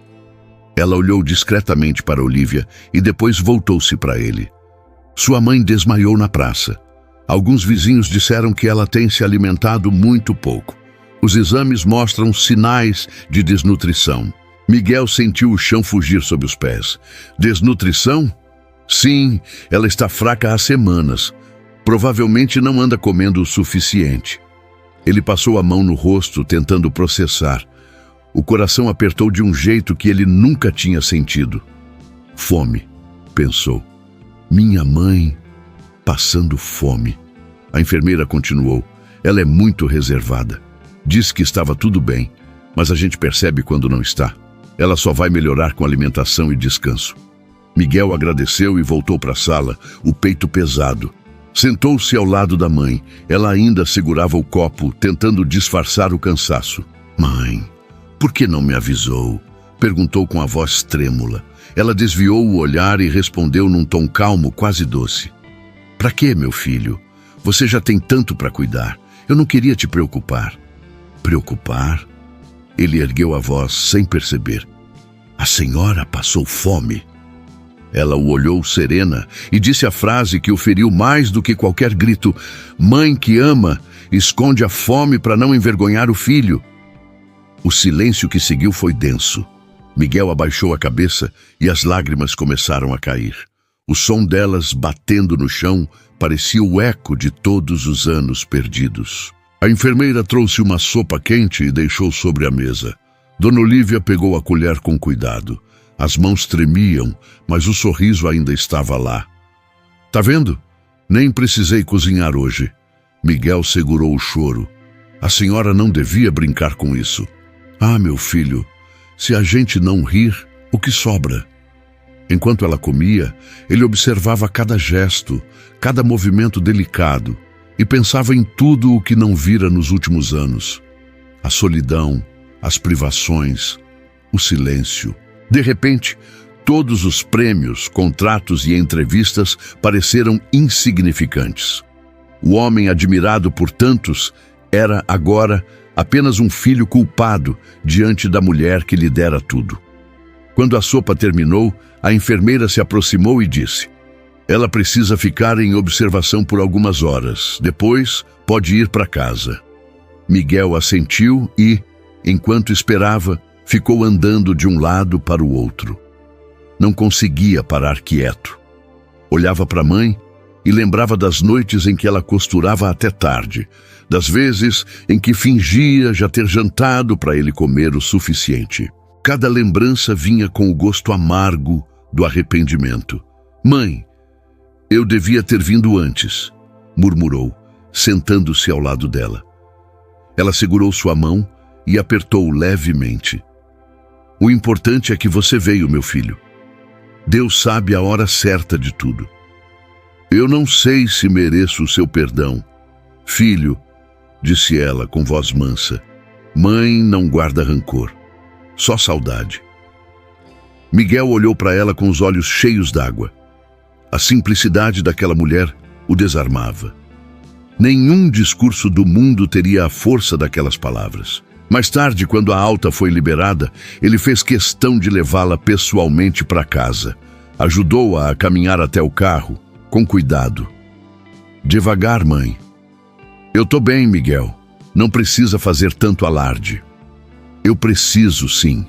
Ela olhou discretamente para Olívia e depois voltou-se para ele. "Sua mãe desmaiou na praça. Alguns vizinhos disseram que ela tem se alimentado muito pouco. Os exames mostram sinais de desnutrição." Miguel sentiu o chão fugir sob os pés. "Desnutrição?" "Sim, ela está fraca há semanas. Provavelmente não anda comendo o suficiente." Ele passou a mão no rosto, tentando processar. O coração apertou de um jeito que ele nunca tinha sentido. "Fome", pensou. "Minha mãe passando fome." A enfermeira continuou. "Ela é muito reservada. Disse que estava tudo bem, mas a gente percebe quando não está. Ela só vai melhorar com alimentação e descanso." Miguel agradeceu e voltou para a sala, o peito pesado. Sentou-se ao lado da mãe. Ela ainda segurava o copo, tentando disfarçar o cansaço. "Mãe, por que não me avisou?" perguntou com a voz trêmula. Ela desviou o olhar e respondeu num tom calmo, quase doce. "Para quê, meu filho? Você já tem tanto para cuidar. Eu não queria te preocupar." "Preocupar?" Ele ergueu a voz sem perceber. "A senhora passou fome." Ela o olhou serena e disse a frase que o feriu mais do que qualquer grito: "Mãe que ama, esconde a fome para não envergonhar o filho." O silêncio que seguiu foi denso. Miguel abaixou a cabeça e as lágrimas começaram a cair. O som delas batendo no chão parecia o eco de todos os anos perdidos. A enfermeira trouxe uma sopa quente e deixou sobre a mesa. Dona Olívia pegou a colher com cuidado. As mãos tremiam, mas o sorriso ainda estava lá. "Tá vendo? Nem precisei cozinhar hoje." Miguel segurou o choro. "A senhora não devia brincar com isso." "Ah, meu filho, se a gente não rir, o que sobra?" Enquanto ela comia, ele observava cada gesto, cada movimento delicado e pensava em tudo o que não vira nos últimos anos. A solidão, as privações, o silêncio. De repente, todos os prêmios, contratos e entrevistas pareceram insignificantes. O homem admirado por tantos era, agora, apenas um filho culpado diante da mulher que lhe dera tudo. Quando a sopa terminou, a enfermeira se aproximou e disse: "Ela precisa ficar em observação por algumas horas. Depois, pode ir para casa." Miguel assentiu e, enquanto esperava, ficou andando de um lado para o outro. Não conseguia parar quieto. Olhava para a mãe e lembrava das noites em que ela costurava até tarde, das vezes em que fingia já ter jantado para ele comer o suficiente. Cada lembrança vinha com o gosto amargo do arrependimento. "Mãe, eu devia ter vindo antes", murmurou, sentando-se ao lado dela. Ela segurou sua mão e apertou levemente. "O importante é que você veio, meu filho. Deus sabe a hora certa de tudo. Eu não sei se mereço o seu perdão, filho", disse ela com voz mansa. "Mãe não guarda rancor, só saudade." Miguel olhou para ela com os olhos cheios d'água. A simplicidade daquela mulher o desarmava. Nenhum discurso do mundo teria a força daquelas palavras. Mais tarde, quando a alta foi liberada, ele fez questão de levá-la pessoalmente para casa. Ajudou-a a caminhar até o carro, com cuidado. "Devagar, mãe." "Eu tô bem, Miguel. Não precisa fazer tanto alarde." "Eu preciso, sim."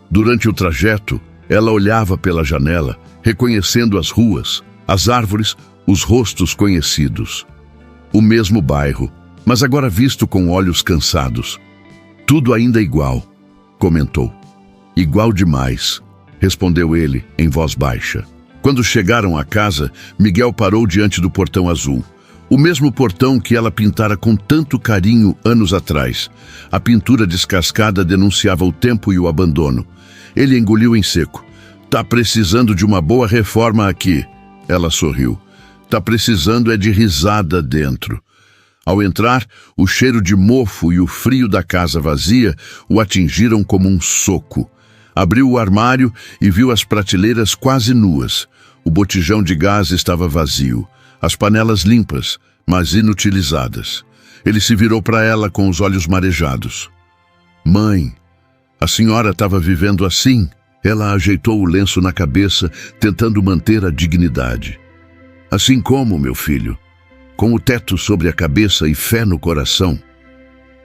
Durante o trajeto, ela olhava pela janela, reconhecendo as ruas, as árvores, os rostos conhecidos. O mesmo bairro, mas agora visto com olhos cansados. "Tudo ainda igual", comentou. "Igual demais", respondeu ele em voz baixa. Quando chegaram à casa, Miguel parou diante do portão azul. O mesmo portão que ela pintara com tanto carinho anos atrás. A pintura descascada denunciava o tempo e o abandono. Ele engoliu em seco. "Tá precisando de uma boa reforma aqui." Ela sorriu. "Tá precisando é de risada dentro." Ao entrar, o cheiro de mofo e o frio da casa vazia o atingiram como um soco. Abriu o armário e viu as prateleiras quase nuas. O botijão de gás estava vazio. As panelas limpas, mas inutilizadas. Ele se virou para ela com os olhos marejados. "Mãe, a senhora estava vivendo assim?" Ela ajeitou o lenço na cabeça, tentando manter a dignidade. "Assim como, meu filho, com o teto sobre a cabeça e fé no coração."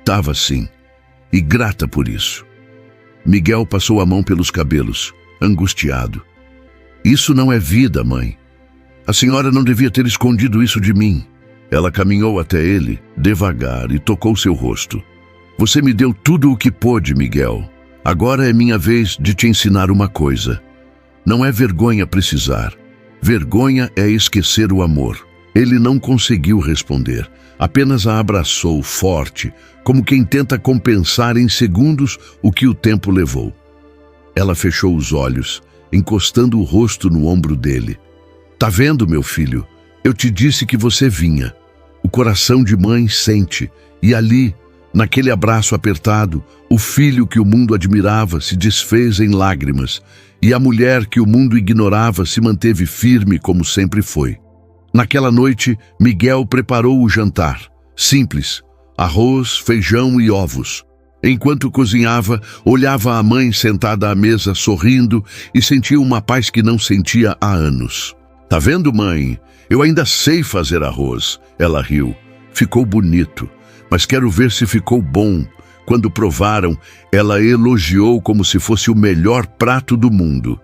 "Tava sim, e grata por isso." Miguel passou a mão pelos cabelos, angustiado. "Isso não é vida, mãe. A senhora não devia ter escondido isso de mim." Ela caminhou até ele, devagar, e tocou seu rosto. "Você me deu tudo o que pôde, Miguel. Agora é minha vez de te ensinar uma coisa. Não é vergonha precisar. Vergonha é esquecer o amor." Ele não conseguiu responder, apenas a abraçou forte, como quem tenta compensar em segundos o que o tempo levou. Ela fechou os olhos, encostando o rosto no ombro dele. "Tá vendo, meu filho? Eu te disse que você vinha." O coração de mãe sente, e ali, naquele abraço apertado, o filho que o mundo admirava se desfez em lágrimas, e a mulher que o mundo ignorava se manteve firme como sempre foi. Naquela noite, Miguel preparou o jantar. Simples: arroz, feijão e ovos. Enquanto cozinhava, olhava a mãe sentada à mesa sorrindo e sentia uma paz que não sentia há anos. "Tá vendo, mãe? Eu ainda sei fazer arroz." Ela riu. "Ficou bonito, mas quero ver se ficou bom." Quando provaram, ela elogiou como se fosse o melhor prato do mundo.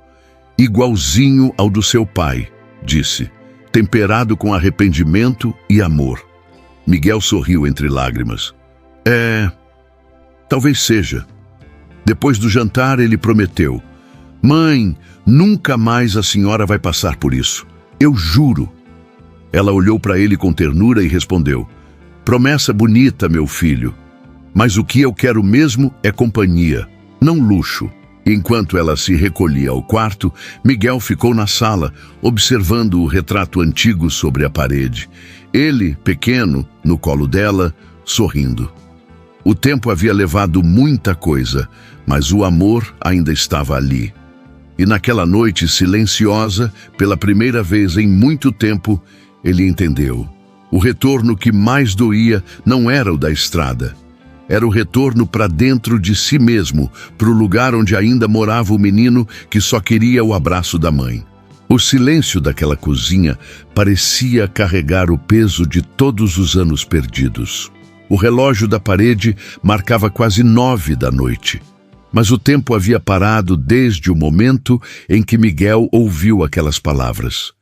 "Igualzinho ao do seu pai", disse, temperado com arrependimento e amor. Miguel sorriu entre lágrimas. Talvez seja." Depois do jantar, ele prometeu: "Mãe, nunca mais a senhora vai passar por isso. Eu juro." Ela olhou para ele com ternura e respondeu: "Promessa bonita, meu filho. Mas o que eu quero mesmo é companhia, não luxo." Enquanto ela se recolhia ao quarto, Miguel ficou na sala, observando o retrato antigo sobre a parede. Ele, pequeno, no colo dela, sorrindo. O tempo havia levado muita coisa, mas o amor ainda estava ali. E naquela noite silenciosa, pela primeira vez em muito tempo, ele entendeu. O retorno que mais doía não era o da estrada. Era o retorno para dentro de si mesmo, para o lugar onde ainda morava o menino que só queria o abraço da mãe. O silêncio daquela cozinha parecia carregar o peso de todos os anos perdidos. O relógio da parede marcava quase 9 da noite. Mas o tempo havia parado desde o momento em que Miguel ouviu aquelas palavras.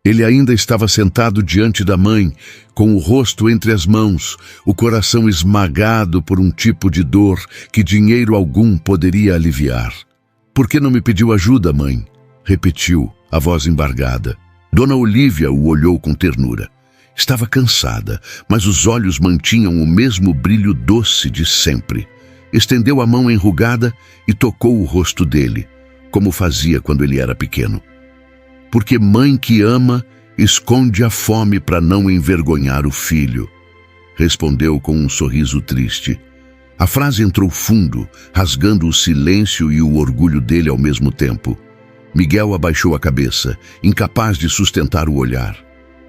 Ele ainda estava sentado diante da mãe, com o rosto entre as mãos, o coração esmagado por um tipo de dor que dinheiro algum poderia aliviar. "Por que não me pediu ajuda, mãe?" repetiu, a voz embargada. Dona Olívia o olhou com ternura. Estava cansada, mas os olhos mantinham o mesmo brilho doce de sempre. Estendeu a mão enrugada e tocou o rosto dele, como fazia quando ele era pequeno. "Porque mãe que ama esconde a fome para não envergonhar o filho", respondeu com um sorriso triste. A frase entrou fundo, rasgando o silêncio e o orgulho dele ao mesmo tempo. Miguel abaixou a cabeça, incapaz de sustentar o olhar.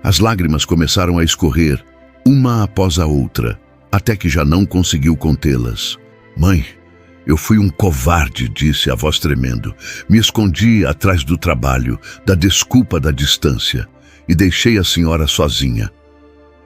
As lágrimas começaram a escorrer, uma após a outra, até que já não conseguiu contê-las. "Mãe, eu fui um covarde", disse a voz tremendo. "Me escondi atrás do trabalho, da desculpa da distância, e deixei a senhora sozinha."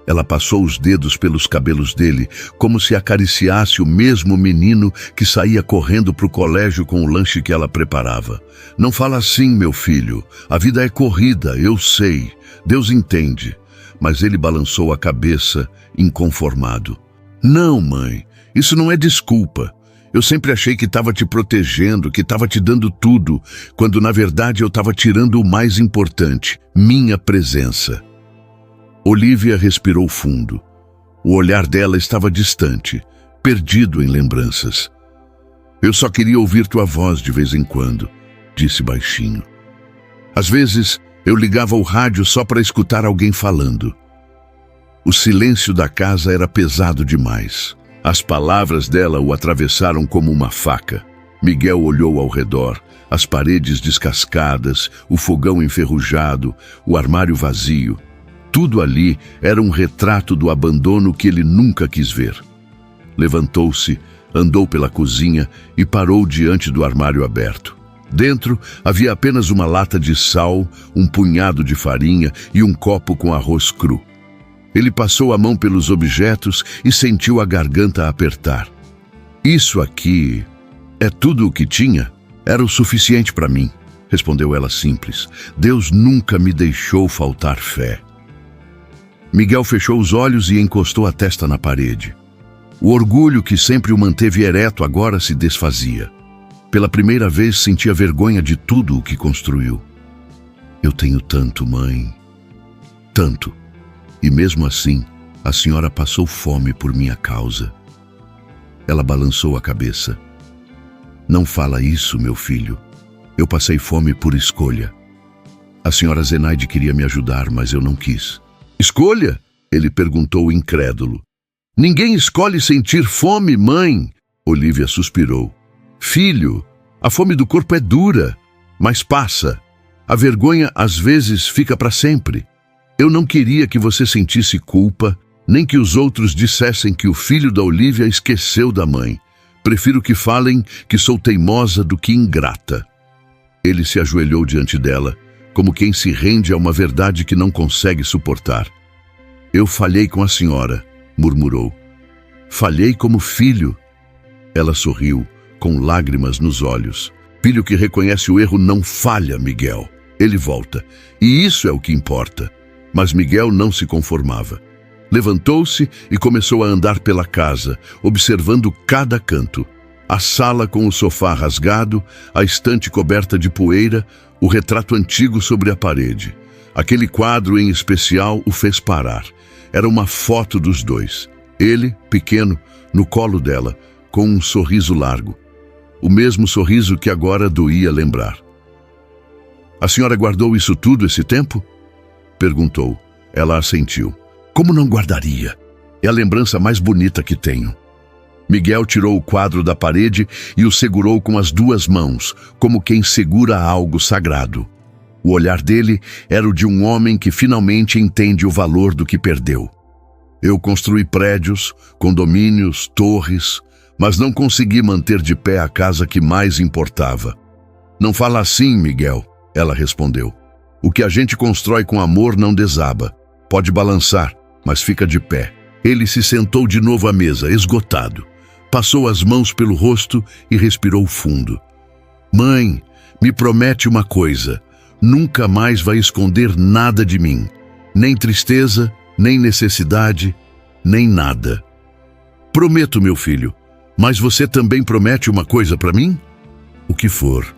Ela passou os dedos pelos cabelos dele, como se acariciasse o mesmo menino que saía correndo para o colégio com o lanche que ela preparava. "Não fala assim, meu filho. A vida é corrida, eu sei. Deus entende." Mas ele balançou a cabeça, inconformado. "Não, mãe, isso não é desculpa. Eu sempre achei que estava te protegendo, que estava te dando tudo, quando na verdade eu estava tirando o mais importante, minha presença." Olívia respirou fundo. O olhar dela estava distante, perdido em lembranças. "Eu só queria ouvir tua voz de vez em quando", disse baixinho. "Às vezes eu ligava o rádio só para escutar alguém falando." O silêncio da casa era pesado demais. As palavras dela o atravessaram como uma faca. Miguel olhou ao redor, as paredes descascadas, o fogão enferrujado, o armário vazio. Tudo ali era um retrato do abandono que ele nunca quis ver. Levantou-se, andou pela cozinha e parou diante do armário aberto. Dentro havia apenas uma lata de sal, um punhado de farinha e um copo com arroz cru. Ele passou a mão pelos objetos e sentiu a garganta apertar. "Isso aqui é tudo o que tinha? Era o suficiente para mim", respondeu ela simples. "Deus nunca me deixou faltar fé." Miguel fechou os olhos e encostou a testa na parede. O orgulho que sempre o manteve ereto agora se desfazia. Pela primeira vez sentia vergonha de tudo o que construiu. "Eu tenho tanto, mãe. Tanto. E mesmo assim, a senhora passou fome por minha causa." Ela balançou a cabeça. "Não fala isso, meu filho. Eu passei fome por escolha. A senhora Zenaide queria me ajudar, mas eu não quis." "Escolha?" ele perguntou incrédulo. "Ninguém escolhe sentir fome, mãe." Olívia suspirou. "Filho, a fome do corpo é dura, mas passa. A vergonha às vezes fica para sempre. Eu não queria que você sentisse culpa, nem que os outros dissessem que o filho da Olívia esqueceu da mãe. Prefiro que falem que sou teimosa do que ingrata." Ele se ajoelhou diante dela, como quem se rende a uma verdade que não consegue suportar. "Eu falhei com a senhora", murmurou. "Falhei como filho." Ela sorriu, com lágrimas nos olhos. "Filho que reconhece o erro não falha, Miguel. Ele volta. E isso é o que importa." Mas Miguel não se conformava. Levantou-se e começou a andar pela casa, observando cada canto. A sala com o sofá rasgado, a estante coberta de poeira, o retrato antigo sobre a parede. Aquele quadro em especial o fez parar. Era uma foto dos dois. Ele, pequeno, no colo dela, com um sorriso largo. O mesmo sorriso que agora doía lembrar. "A senhora guardou isso tudo esse tempo?" perguntou. Ela assentiu. "Como não guardaria? É a lembrança mais bonita que tenho." Miguel tirou o quadro da parede e o segurou com as duas mãos, como quem segura algo sagrado. O olhar dele era o de um homem que finalmente entende o valor do que perdeu. Eu construí prédios, condomínios, torres, mas não consegui manter de pé a casa que mais importava. Não fala assim, Miguel, ela respondeu. O que a gente constrói com amor não desaba. Pode balançar, mas fica de pé. Ele se sentou de novo à mesa, esgotado. Passou as mãos pelo rosto e respirou fundo. Mãe, me promete uma coisa. Nunca mais vai esconder nada de mim. Nem tristeza, nem necessidade, nem nada. Prometo, meu filho. Mas você também promete uma coisa para mim? O que for.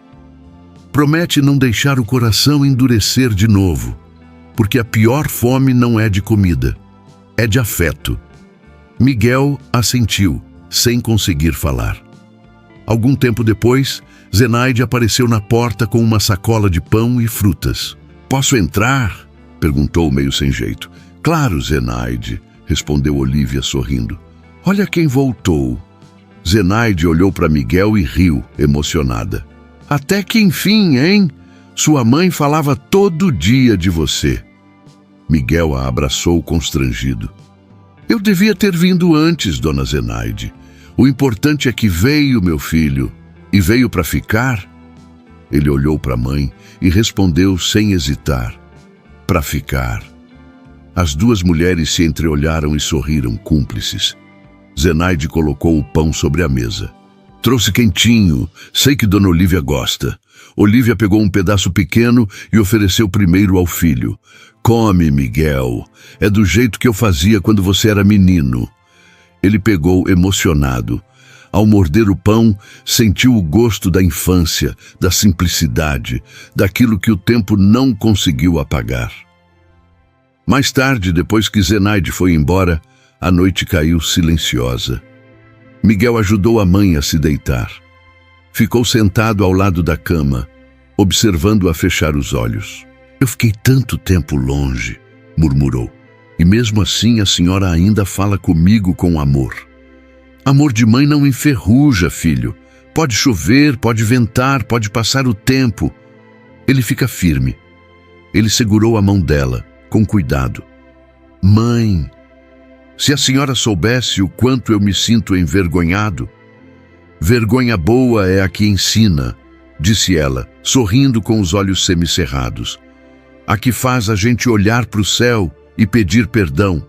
Promete não deixar o coração endurecer de novo, porque a pior fome não é de comida, é de afeto. Miguel assentiu, sem conseguir falar. Algum tempo depois, Zenaide apareceu na porta com uma sacola de pão e frutas. Posso entrar? Perguntou meio sem jeito. Claro, Zenaide, respondeu Olívia sorrindo. Olha quem voltou. Zenaide olhou para Miguel e riu, emocionada. Até que enfim, hein? Sua mãe falava todo dia de você. Miguel a abraçou constrangido. Eu devia ter vindo antes, dona Zenaide. O importante é que veio, meu filho. E veio para ficar? Ele olhou para a mãe e respondeu sem hesitar. Para ficar. As duas mulheres se entreolharam e sorriram cúmplices. Zenaide colocou o pão sobre a mesa. Trouxe quentinho, sei que Dona Olívia gosta. Olívia pegou um pedaço pequeno e ofereceu primeiro ao filho. Come, Miguel, é do jeito que eu fazia quando você era menino. Ele pegou emocionado. Ao morder o pão, sentiu o gosto da infância, da simplicidade, daquilo que o tempo não conseguiu apagar. Mais tarde, depois que Zenaide foi embora, a noite caiu silenciosa. Miguel ajudou a mãe a se deitar. Ficou sentado ao lado da cama, observando-a fechar os olhos. Eu fiquei tanto tempo longe, murmurou. E mesmo assim a senhora ainda fala comigo com amor. Amor de mãe não enferruja, filho. Pode chover, pode ventar, pode passar o tempo. Ele fica firme. Ele segurou a mão dela, com cuidado. Mãe, se a senhora soubesse o quanto eu me sinto envergonhado. Vergonha boa é a que ensina, disse ela, sorrindo com os olhos semicerrados. A que faz a gente olhar para o céu e pedir perdão.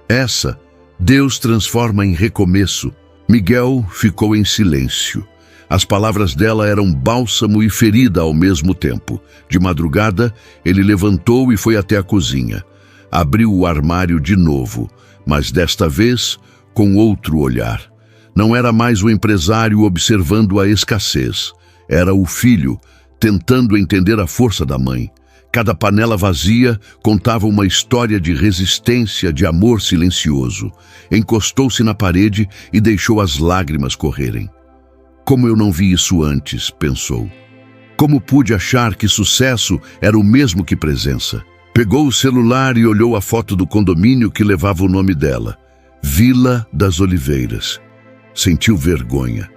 Essa, Deus transforma em recomeço. Miguel ficou em silêncio. As palavras dela eram bálsamo e ferida ao mesmo tempo. De madrugada, ele levantou e foi até a cozinha. Abriu o armário de novo, mas desta vez com outro olhar. Não era mais o empresário observando a escassez. Era o filho, tentando entender a força da mãe. Cada panela vazia contava uma história de resistência, de amor silencioso. Encostou-se na parede e deixou as lágrimas correrem. Como eu não vi isso antes, pensou. Como pude achar que sucesso era o mesmo que presença? Pegou o celular e olhou a foto do condomínio que levava o nome dela. Vila das Oliveiras. Sentiu vergonha.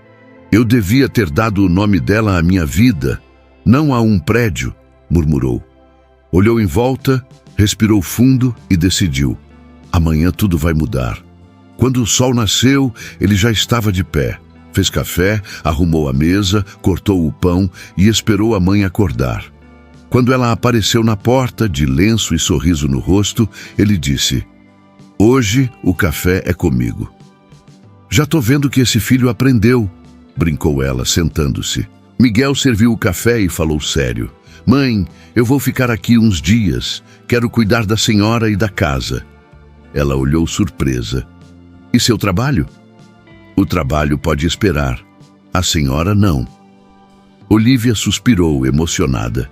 Eu devia ter dado o nome dela à minha vida, não a um prédio, murmurou. Olhou em volta, respirou fundo e decidiu. Amanhã tudo vai mudar. Quando o sol nasceu, ele já estava de pé. Fez café, arrumou a mesa, cortou o pão e esperou a mãe acordar. Quando ela apareceu na porta, de lenço e sorriso no rosto, ele disse: Hoje o café é comigo. Já tô vendo que esse filho aprendeu, brincou ela, sentando-se. Miguel serviu o café e falou sério. Mãe, eu vou ficar aqui uns dias. Quero cuidar da senhora e da casa. Ela olhou surpresa. E seu trabalho? O trabalho pode esperar. A senhora não. Olívia suspirou, emocionada.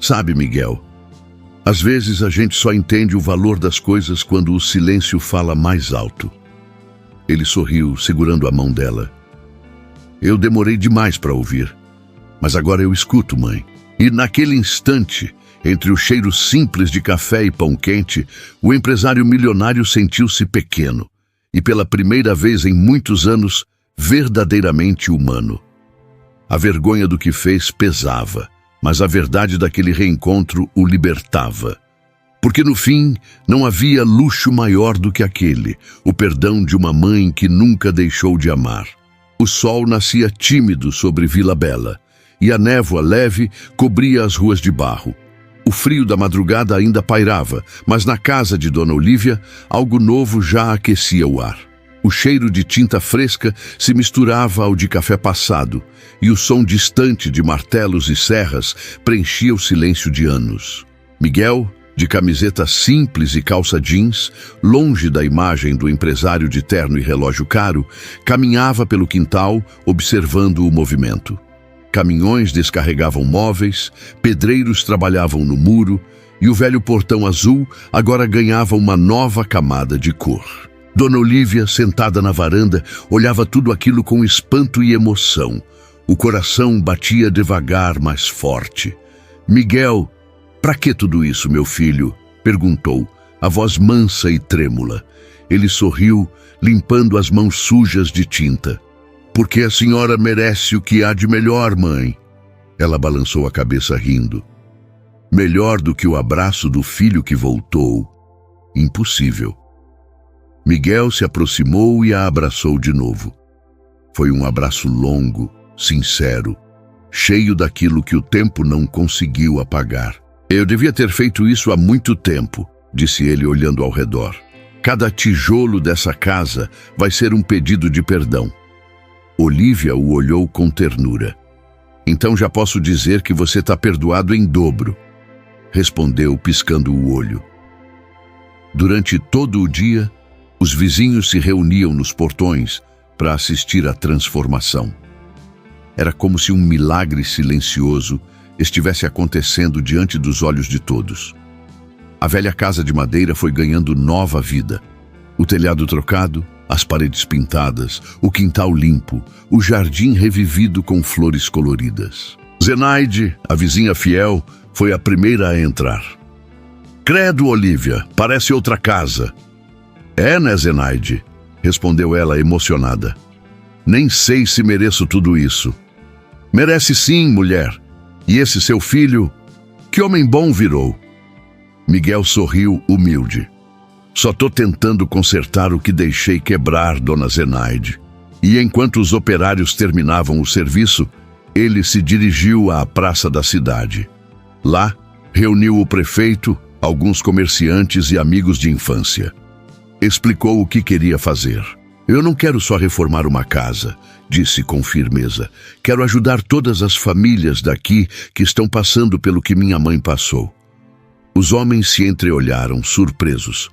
Sabe, Miguel, às vezes a gente só entende o valor das coisas quando o silêncio fala mais alto. Ele sorriu, segurando a mão dela. Eu demorei demais para ouvir, mas agora eu escuto, mãe. E naquele instante, entre o cheiro simples de café e pão quente, o empresário milionário sentiu-se pequeno e, pela primeira vez em muitos anos, verdadeiramente humano. A vergonha do que fez pesava, mas a verdade daquele reencontro o libertava. Porque no fim não havia luxo maior do que aquele, o perdão de uma mãe que nunca deixou de amar. O sol nascia tímido sobre Vila Bela, e a névoa leve cobria as ruas de barro. O frio da madrugada ainda pairava, mas na casa de Dona Olívia, algo novo já aquecia o ar. O cheiro de tinta fresca se misturava ao de café passado, e o som distante de martelos e serras preenchia o silêncio de anos. Miguel, de camiseta simples e calça jeans, longe da imagem do empresário de terno e relógio caro, caminhava pelo quintal, observando o movimento. Caminhões descarregavam móveis, pedreiros trabalhavam no muro, e o velho portão azul agora ganhava uma nova camada de cor. Dona Olívia, sentada na varanda, olhava tudo aquilo com espanto e emoção. O coração batia devagar, mais forte. Miguel, "Para que tudo isso, meu filho?" perguntou, a voz mansa e trêmula. Ele sorriu, limpando as mãos sujas de tinta. "Porque a senhora merece o que há de melhor, mãe." Ela balançou a cabeça rindo. "Melhor do que o abraço do filho que voltou? Impossível." Miguel se aproximou e a abraçou de novo. Foi um abraço longo, sincero, cheio daquilo que o tempo não conseguiu apagar. "Eu devia ter feito isso há muito tempo", disse ele olhando ao redor. "Cada tijolo dessa casa vai ser um pedido de perdão." Olívia o olhou com ternura. "Então já posso dizer que você está perdoado em dobro", respondeu piscando o olho. Durante todo o dia, os vizinhos se reuniam nos portões para assistir à transformação. Era como se um milagre silencioso estivesse acontecendo diante dos olhos de todos. A velha casa de madeira foi ganhando nova vida. O telhado trocado, as paredes pintadas, o quintal limpo, o jardim revivido com flores coloridas. Zenaide, a vizinha fiel, foi a primeira a entrar. "Credo, Olívia, parece outra casa." "É, né, Zenaide?" respondeu ela emocionada. "Nem sei se mereço tudo isso." "Merece sim, mulher. E esse seu filho, que homem bom virou." Miguel sorriu humilde. "Só tô tentando consertar o que deixei quebrar, dona Zenaide." E enquanto os operários terminavam o serviço, ele se dirigiu à praça da cidade. Lá, reuniu o prefeito, alguns comerciantes e amigos de infância. Explicou o que queria fazer. "Eu não quero só reformar uma casa", disse com firmeza. "Quero ajudar todas as famílias daqui que estão passando pelo que minha mãe passou." Os homens se entreolharam, surpresos.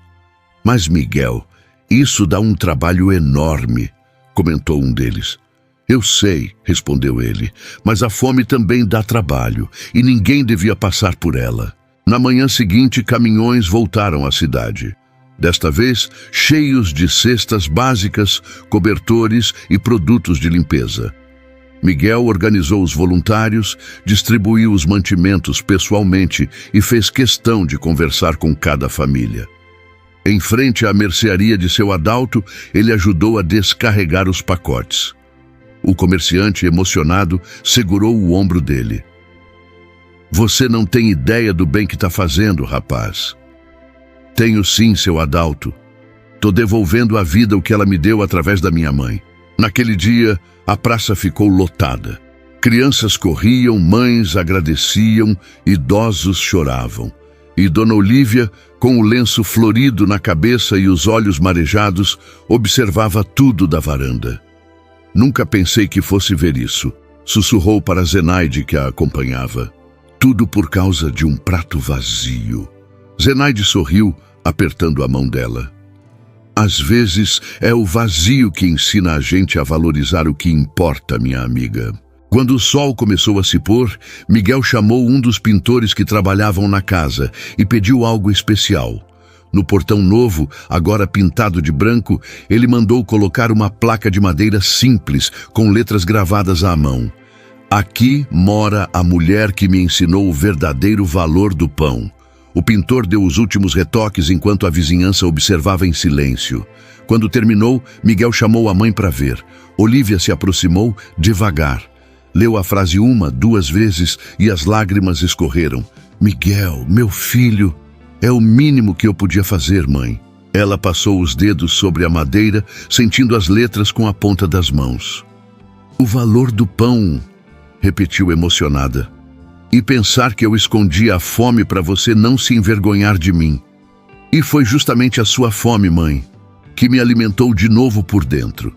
"Mas, Miguel, isso dá um trabalho enorme", comentou um deles. "Eu sei", respondeu ele, "mas a fome também dá trabalho, e ninguém devia passar por ela." Na manhã seguinte, caminhões voltaram à cidade. Desta vez, cheios de cestas básicas, cobertores e produtos de limpeza. Miguel organizou os voluntários, distribuiu os mantimentos pessoalmente e fez questão de conversar com cada família. Em frente à mercearia de seu Adalto, ele ajudou a descarregar os pacotes. O comerciante, emocionado, segurou o ombro dele. "Você não tem ideia do bem que está fazendo, rapaz." "Tenho sim, seu Adalto. Tô devolvendo à vida o que ela me deu através da minha mãe." Naquele dia, a praça ficou lotada. Crianças corriam, mães agradeciam, idosos choravam. E Dona Olívia, com o lenço florido na cabeça e os olhos marejados, observava tudo da varanda. "Nunca pensei que fosse ver isso", sussurrou para Zenaide, que a acompanhava. "Tudo por causa de um prato vazio." Zenaide sorriu, apertando a mão dela. "Às vezes é o vazio que ensina a gente a valorizar o que importa, minha amiga." Quando o sol começou a se pôr, Miguel chamou um dos pintores que trabalhavam na casa e pediu algo especial. No portão novo, agora pintado de branco, ele mandou colocar uma placa de madeira simples, com letras gravadas à mão. "Aqui mora a mulher que me ensinou o verdadeiro valor do pão." O pintor deu os últimos retoques enquanto a vizinhança observava em silêncio. Quando terminou, Miguel chamou a mãe para ver. Olívia se aproximou devagar. Leu a frase 1, 2 vezes e as lágrimas escorreram. "Miguel, meu filho." É o mínimo que eu podia fazer, mãe. Ela passou os dedos sobre a madeira, sentindo as letras com a ponta das mãos. O valor do pão, repetiu emocionada. E pensar que eu escondi a fome para você não se envergonhar de mim. E foi justamente a sua fome, mãe, que me alimentou de novo por dentro.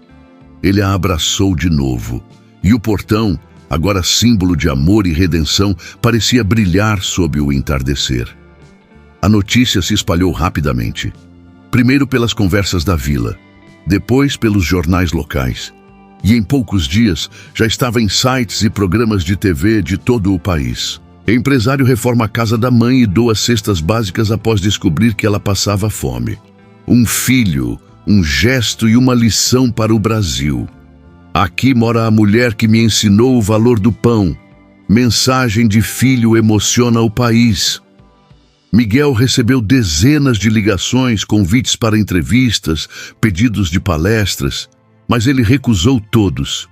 Ele a abraçou de novo, e o portão, agora símbolo de amor e redenção, parecia brilhar sob o entardecer. A notícia se espalhou rapidamente. Primeiro pelas conversas da vila, depois pelos jornais locais. E em poucos dias já estava em sites e programas de TV de todo o país. Empresário reforma a casa da mãe e doa cestas básicas após descobrir que ela passava fome. Um filho, um gesto e uma lição para o Brasil. Aqui mora a mulher que me ensinou o valor do pão. Mensagem de filho emociona o país. Miguel recebeu dezenas de ligações, convites para entrevistas, pedidos de palestras, mas ele recusou todos.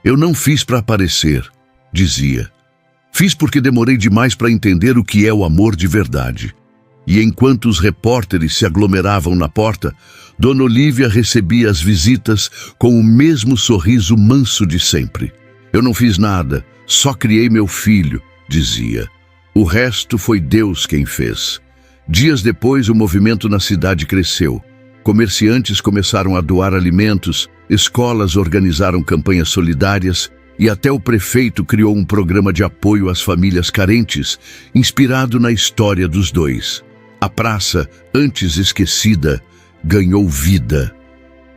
Eu não fiz para aparecer, dizia. Fiz porque demorei demais para entender o que é o amor de verdade. E enquanto os repórteres se aglomeravam na porta, Dona Olívia recebia as visitas com o mesmo sorriso manso de sempre. Eu não fiz nada, só criei meu filho, dizia. O resto foi Deus quem fez. Dias depois, o movimento na cidade cresceu. Comerciantes começaram a doar alimentos, escolas organizaram campanhas solidárias e até o prefeito criou um programa de apoio às famílias carentes, inspirado na história dos dois. A praça, antes esquecida, ganhou vida.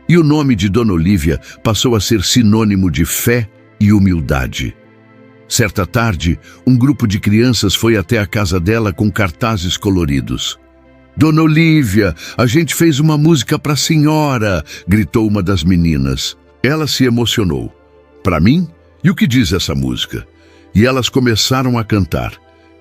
E o nome de Dona Olívia passou a ser sinônimo de fé e humildade. Certa tarde, um grupo de crianças foi até a casa dela com cartazes coloridos. Dona Olívia, a gente fez uma música para a senhora, gritou uma das meninas. Ela se emocionou. Para mim? E o que diz essa música? E elas começaram a cantar.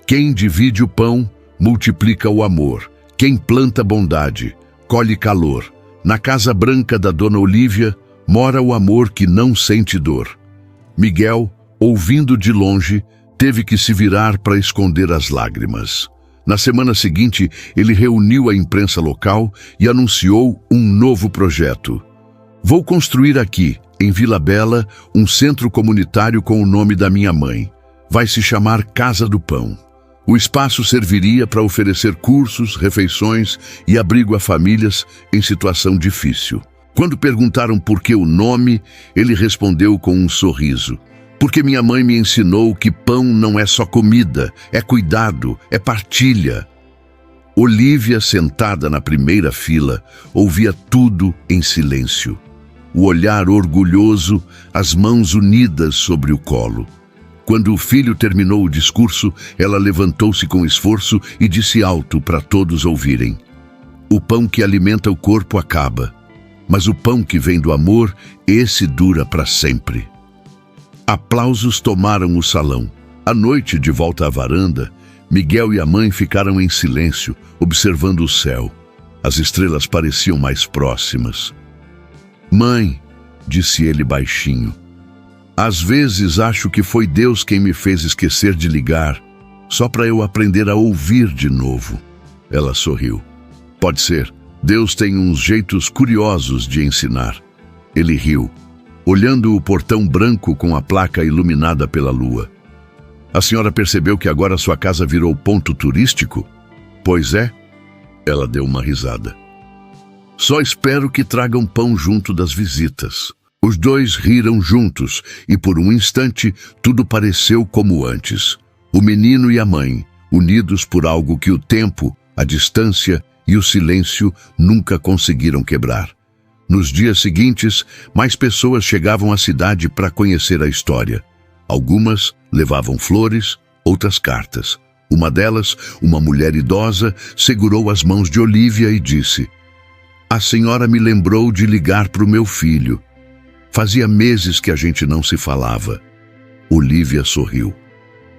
Quem divide o pão, multiplica o amor. Quem planta bondade, colhe calor. Na casa branca da Dona Olívia, mora o amor que não sente dor. Miguel, ouvindo de longe, teve que se virar para esconder as lágrimas. Na semana seguinte, ele reuniu a imprensa local e anunciou um novo projeto. Vou construir aqui, em Vila Bela, um centro comunitário com o nome da minha mãe. Vai se chamar Casa do Pão. O espaço serviria para oferecer cursos, refeições e abrigo a famílias em situação difícil. Quando perguntaram por que o nome, ele respondeu com um sorriso. Porque minha mãe me ensinou que pão não é só comida, é cuidado, é partilha. Olívia, sentada na primeira fila, ouvia tudo em silêncio. O olhar orgulhoso, as mãos unidas sobre o colo. Quando o filho terminou o discurso, ela levantou-se com esforço e disse alto para todos ouvirem. O pão que alimenta o corpo acaba, mas o pão que vem do amor, esse dura para sempre. Aplausos tomaram o salão. À noite, de volta à varanda, Miguel e a mãe ficaram em silêncio, observando o céu. As estrelas pareciam mais próximas. Mãe, disse ele baixinho, às vezes acho que foi Deus quem me fez esquecer de ligar, só para eu aprender a ouvir de novo. Ela sorriu. Pode ser, Deus tem uns jeitos curiosos de ensinar. Ele riu, olhando o portão branco com a placa iluminada pela lua. A senhora percebeu que agora sua casa virou ponto turístico? Pois é. Ela deu uma risada. Só espero que tragam pão junto das visitas. Os dois riram juntos e por um instante tudo pareceu como antes. O menino e a mãe, unidos por algo que o tempo, a distância e o silêncio nunca conseguiram quebrar. Nos dias seguintes, mais pessoas chegavam à cidade para conhecer a história. Algumas levavam flores, outras cartas. Uma delas, uma mulher idosa, segurou as mãos de Olívia e disse: "A senhora me lembrou de ligar para o meu filho. Fazia meses que a gente não se falava." Olívia sorriu.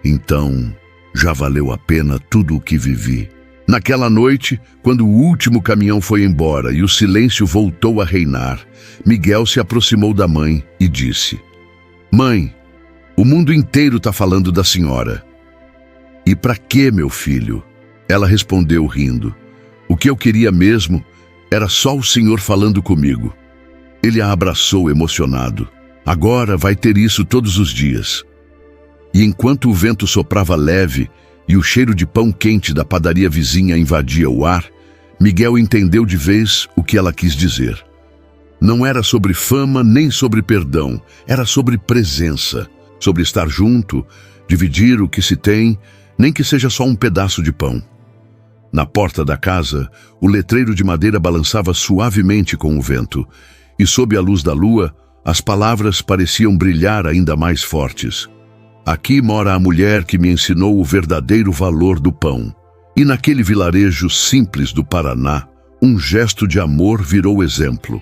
Então, já valeu a pena tudo o que vivi. Naquela noite, quando o último caminhão foi embora e o silêncio voltou a reinar, Miguel se aproximou da mãe e disse: "Mãe, o mundo inteiro está falando da senhora." "E para quê, meu filho?" Ela respondeu rindo. O que eu queria mesmo era só o Senhor falando comigo. Ele a abraçou emocionado. Agora vai ter isso todos os dias. E enquanto o vento soprava leve e o cheiro de pão quente da padaria vizinha invadia o ar, Miguel entendeu de vez o que ela quis dizer. Não era sobre fama nem sobre perdão, era sobre presença, sobre estar junto, dividir o que se tem, nem que seja só um pedaço de pão. Na porta da casa, o letreiro de madeira balançava suavemente com o vento, e sob a luz da lua, as palavras pareciam brilhar ainda mais fortes. Aqui mora a mulher que me ensinou o verdadeiro valor do pão. E naquele vilarejo simples do Paraná, um gesto de amor virou exemplo.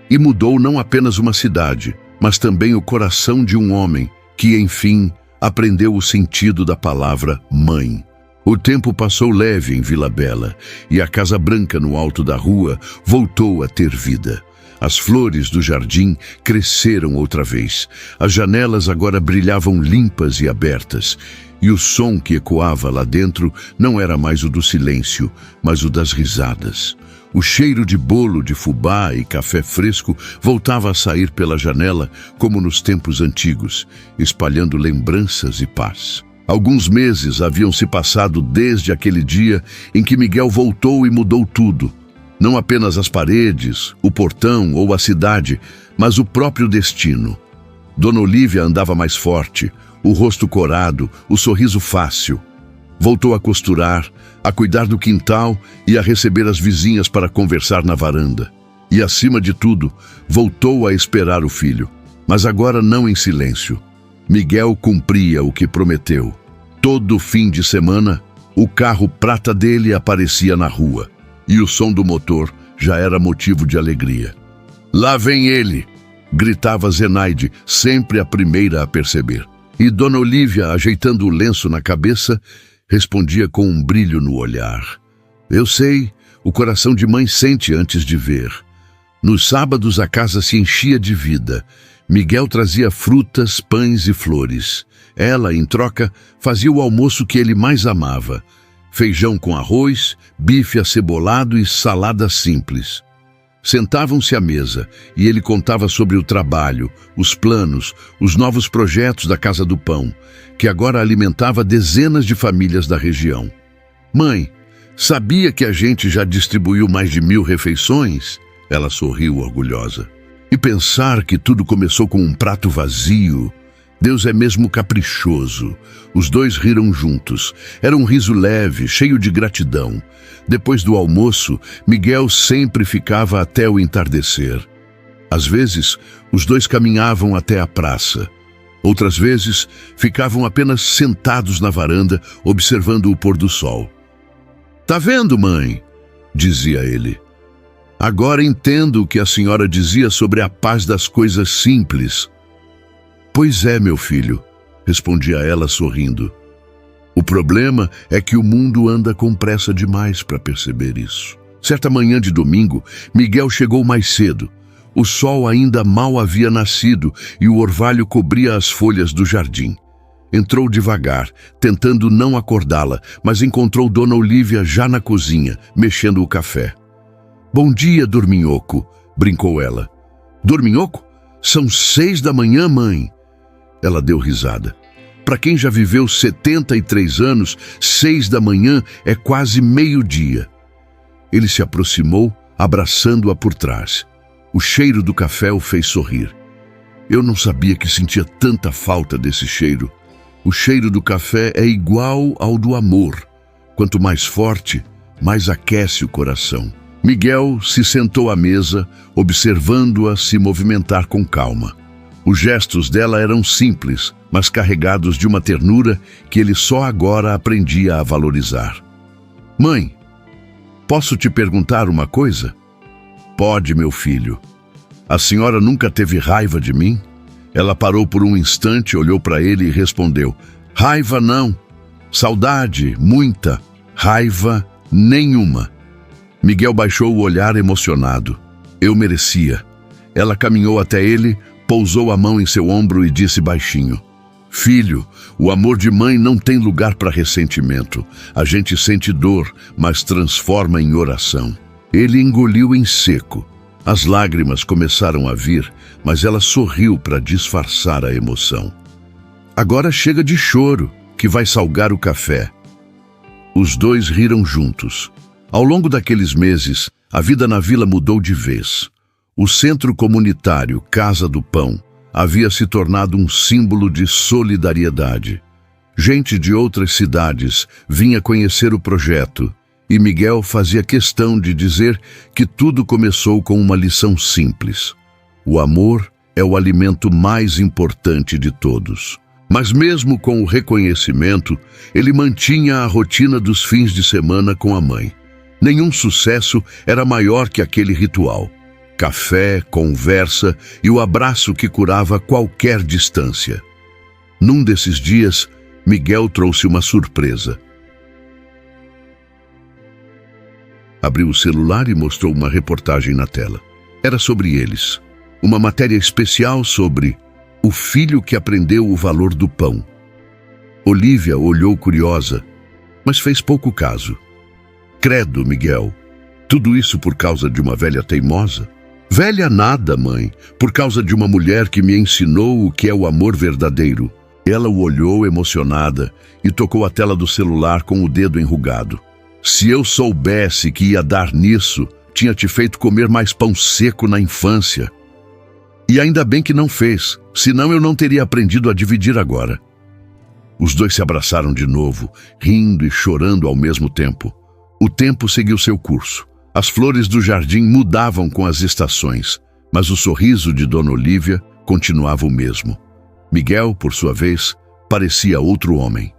E mudou não apenas uma cidade, mas também o coração de um homem que, enfim, aprendeu o sentido da palavra mãe. O tempo passou leve em Vila Bela e a Casa Branca no alto da rua voltou a ter vida. As flores do jardim cresceram outra vez. As janelas agora brilhavam limpas e abertas. E o som que ecoava lá dentro não era mais o do silêncio, mas o das risadas. O cheiro de bolo de fubá e café fresco voltava a sair pela janela como nos tempos antigos, espalhando lembranças e paz. Alguns meses haviam se passado desde aquele dia em que Miguel voltou e mudou tudo. Não apenas as paredes, o portão ou a cidade, mas o próprio destino. Dona Olívia andava mais forte, o rosto corado, o sorriso fácil. Voltou a costurar, a cuidar do quintal e a receber as vizinhas para conversar na varanda. E, acima de tudo, voltou a esperar o filho, mas agora não em silêncio. Miguel cumpria o que prometeu. Todo fim de semana, o carro prata dele aparecia na rua, e o som do motor já era motivo de alegria. Lá vem ele! Gritava Zenaide, sempre a primeira a perceber. E Dona Olívia, ajeitando o lenço na cabeça, respondia com um brilho no olhar. Eu sei, o coração de mãe sente antes de ver. Nos sábados a casa se enchia de vida. Miguel trazia frutas, pães e flores. Ela, em troca, fazia o almoço que ele mais amava. Feijão com arroz, bife acebolado e salada simples. Sentavam-se à mesa e ele contava sobre o trabalho, os planos, os novos projetos da Casa do Pão, que agora alimentava dezenas de famílias da região. Mãe, sabia que a gente já distribuiu mais de 1000 refeições? Ela sorriu orgulhosa. E pensar que tudo começou com um prato vazio. Deus é mesmo caprichoso. Os dois riram juntos. Era um riso leve, cheio de gratidão. Depois do almoço, Miguel sempre ficava até o entardecer. Às vezes, os dois caminhavam até a praça. Outras vezes, ficavam apenas sentados na varanda, observando o pôr do sol. "Tá vendo, mãe?" dizia ele. "Agora entendo o que a senhora dizia sobre a paz das coisas simples." "Pois é, meu filho", respondia ela sorrindo. "O problema é que o mundo anda com pressa demais para perceber isso." Certa manhã de domingo, Miguel chegou mais cedo. O sol ainda mal havia nascido e o orvalho cobria as folhas do jardim. Entrou devagar, tentando não acordá-la, mas encontrou Dona Olívia já na cozinha, mexendo o café. "Bom dia, dorminhoco", brincou ela. "Dorminhoco? São 6 da manhã, mãe." Ela deu risada. Para quem já viveu 73 anos, 6 da manhã é quase meio-dia. Ele se aproximou, abraçando-a por trás. O cheiro do café o fez sorrir. Eu não sabia que sentia tanta falta desse cheiro. O cheiro do café é igual ao do amor. Quanto mais forte, mais aquece o coração. Miguel se sentou à mesa, observando-a se movimentar com calma. Os gestos dela eram simples, mas carregados de uma ternura que ele só agora aprendia a valorizar. "Mãe, posso te perguntar uma coisa?" "Pode, meu filho." "A senhora nunca teve raiva de mim?" Ela parou por um instante, olhou para ele e respondeu: "Raiva não. Saudade, muita. Raiva, nenhuma." Miguel baixou o olhar emocionado. "Eu merecia." Ela caminhou até ele, pousou a mão em seu ombro e disse baixinho: Filho, o amor de mãe não tem lugar para ressentimento. A gente sente dor, mas transforma em oração. Ele engoliu em seco. As lágrimas começaram a vir, mas ela sorriu para disfarçar a emoção. Agora chega de choro, que vai salgar o café. Os dois riram juntos. Ao longo daqueles meses, a vida na vila mudou de vez. O centro comunitário Casa do Pão havia se tornado um símbolo de solidariedade. Gente de outras cidades vinha conhecer o projeto, e Miguel fazia questão de dizer que tudo começou com uma lição simples. O amor é o alimento mais importante de todos. Mas mesmo com o reconhecimento, ele mantinha a rotina dos fins de semana com a mãe. Nenhum sucesso era maior que aquele ritual. Café, conversa e o abraço que curava qualquer distância. Num desses dias, Miguel trouxe uma surpresa. Abriu o celular e mostrou uma reportagem na tela. Era sobre eles. Uma matéria especial sobre o filho que aprendeu o valor do pão. Olívia olhou curiosa, mas fez pouco caso. Credo, Miguel, tudo isso por causa de uma velha teimosa? Velha nada, mãe, por causa de uma mulher que me ensinou o que é o amor verdadeiro. Ela o olhou emocionada e tocou a tela do celular com o dedo enrugado. Se eu soubesse que ia dar nisso, tinha te feito comer mais pão seco na infância. E ainda bem que não fez, senão eu não teria aprendido a dividir agora. Os dois se abraçaram de novo, rindo e chorando ao mesmo tempo. O tempo seguiu seu curso. As flores do jardim mudavam com as estações, mas o sorriso de Dona Olívia continuava o mesmo. Miguel, por sua vez, parecia outro homem.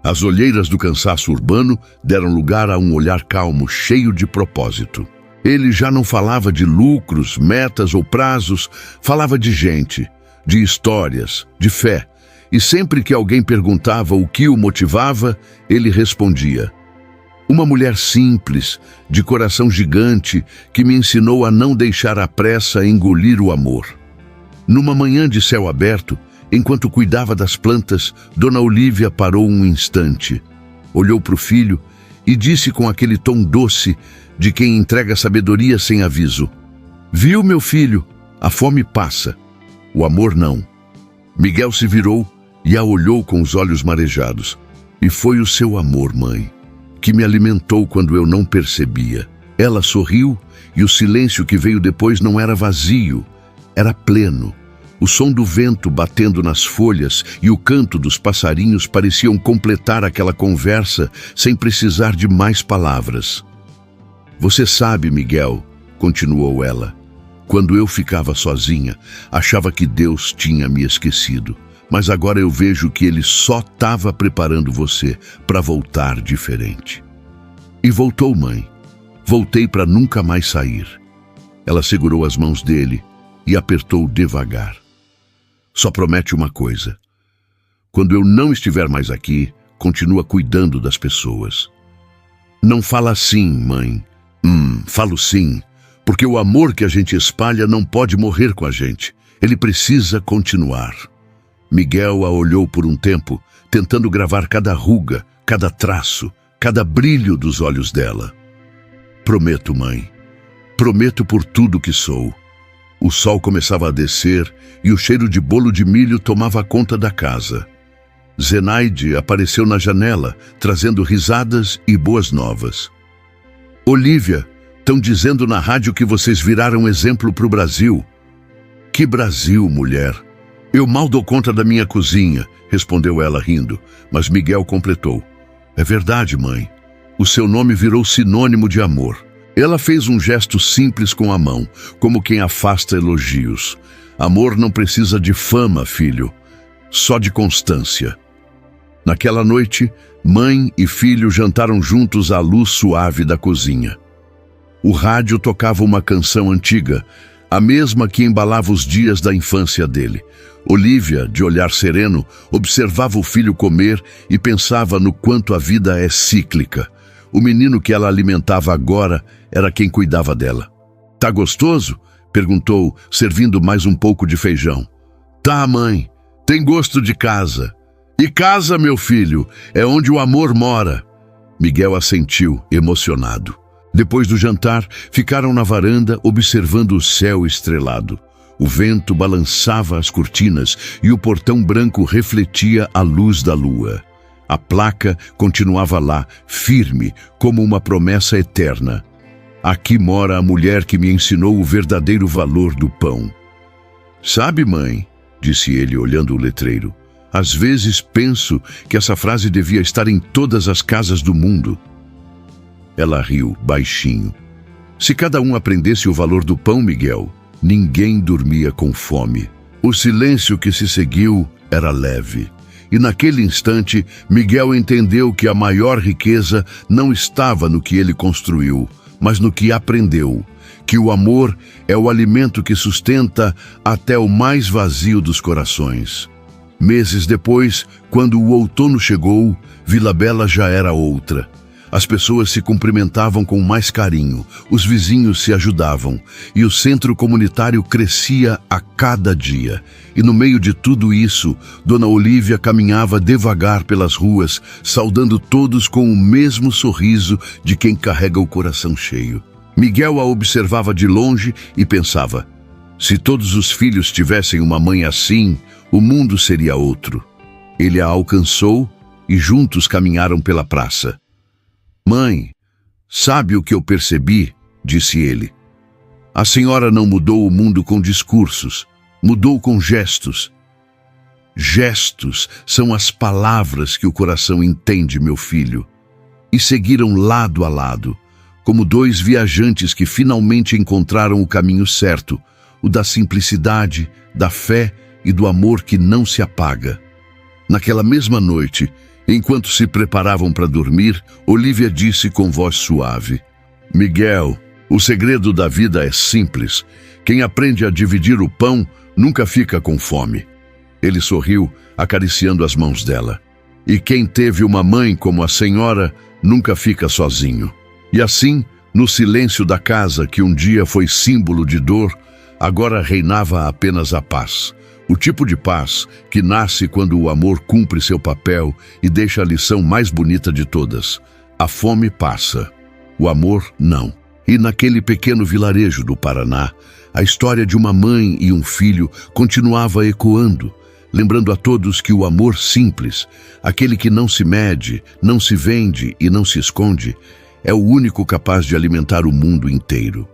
As olheiras do cansaço urbano deram lugar a um olhar calmo, cheio de propósito. Ele já não falava de lucros, metas ou prazos, falava de gente, de histórias, de fé. E sempre que alguém perguntava o que o motivava, ele respondia: uma mulher simples, de coração gigante, que me ensinou a não deixar a pressa engolir o amor. Numa manhã de céu aberto, enquanto cuidava das plantas, Dona Olívia parou um instante, olhou para o filho e disse com aquele tom doce de quem entrega sabedoria sem aviso: viu, meu filho, a fome passa, o amor não. Miguel se virou e a olhou com os olhos marejados. E foi o seu amor, mãe, que me alimentou quando eu não percebia. Ela sorriu e o silêncio que veio depois não era vazio, era pleno. O som do vento batendo nas folhas e o canto dos passarinhos pareciam completar aquela conversa sem precisar de mais palavras. Você sabe, Miguel, continuou ela, quando eu ficava sozinha, achava que Deus tinha me esquecido. Mas agora eu vejo que Ele só estava preparando você para voltar diferente. E voltou, mãe. Voltei para nunca mais sair. Ela segurou as mãos dele e apertou devagar. Só promete uma coisa. Quando eu não estiver mais aqui, continua cuidando das pessoas. Não fala assim, mãe. Falo sim, porque o amor que a gente espalha não pode morrer com a gente. Ele precisa continuar. Miguel a olhou por um tempo, tentando gravar cada ruga, cada traço, cada brilho dos olhos dela. Prometo, mãe. Prometo por tudo que sou. O sol começava a descer e o cheiro de bolo de milho tomava conta da casa. Zenaide apareceu na janela, trazendo risadas e boas novas. Olívia, estão dizendo na rádio que vocês viraram exemplo para o Brasil. Que Brasil, mulher? Eu mal dou conta da minha cozinha, respondeu ela rindo, mas Miguel completou. É verdade, mãe. O seu nome virou sinônimo de amor. Ela fez um gesto simples com a mão, como quem afasta elogios. Amor não precisa de fama, filho, só de constância. Naquela noite, mãe e filho jantaram juntos à luz suave da cozinha. O rádio tocava uma canção antiga, a mesma que embalava os dias da infância dele. Olívia, de olhar sereno, observava o filho comer e pensava no quanto a vida é cíclica. O menino que ela alimentava agora era quem cuidava dela. Tá gostoso? Perguntou, servindo mais um pouco de feijão. Tá, mãe. Tem gosto de casa. E casa, meu filho, é onde o amor mora. Miguel assentiu, emocionado. Depois do jantar, ficaram na varanda observando o céu estrelado. O vento balançava as cortinas e o portão branco refletia a luz da lua. A placa continuava lá, firme, como uma promessa eterna. Aqui mora a mulher que me ensinou o verdadeiro valor do pão. Sabe, mãe, disse ele olhando o letreiro, às vezes penso que essa frase devia estar em todas as casas do mundo. Ela riu baixinho. Se cada um aprendesse o valor do pão, Miguel, ninguém dormia com fome. O silêncio que se seguiu era leve. E naquele instante, Miguel entendeu que a maior riqueza não estava no que ele construiu, mas no que aprendeu, que o amor é o alimento que sustenta até o mais vazio dos corações. Meses depois, quando o outono chegou, Vila Bela já era outra. As pessoas se cumprimentavam com mais carinho, os vizinhos se ajudavam e o centro comunitário crescia a cada dia. E no meio de tudo isso, Dona Olívia caminhava devagar pelas ruas, saudando todos com o mesmo sorriso de quem carrega o coração cheio. Miguel a observava de longe e pensava, se todos os filhos tivessem uma mãe assim, o mundo seria outro. Ele a alcançou e juntos caminharam pela praça. Mãe, sabe o que eu percebi? Disse ele. A senhora não mudou o mundo com discursos, mudou com gestos. Gestos são as palavras que o coração entende, meu filho. E seguiram lado a lado, como dois viajantes que finalmente encontraram o caminho certo, o da simplicidade, da fé e do amor que não se apaga. Naquela mesma noite, enquanto se preparavam para dormir, Olívia disse com voz suave, Miguel, o segredo da vida é simples. Quem aprende a dividir o pão nunca fica com fome. Ele sorriu, acariciando as mãos dela. E quem teve uma mãe como a senhora nunca fica sozinho. E assim, no silêncio da casa que um dia foi símbolo de dor, agora reinava apenas a paz. O tipo de paz que nasce quando o amor cumpre seu papel e deixa a lição mais bonita de todas. A fome passa, o amor não. E naquele pequeno vilarejo do Paraná, a história de uma mãe e um filho continuava ecoando, lembrando a todos que o amor simples, aquele que não se mede, não se vende e não se esconde, é o único capaz de alimentar o mundo inteiro.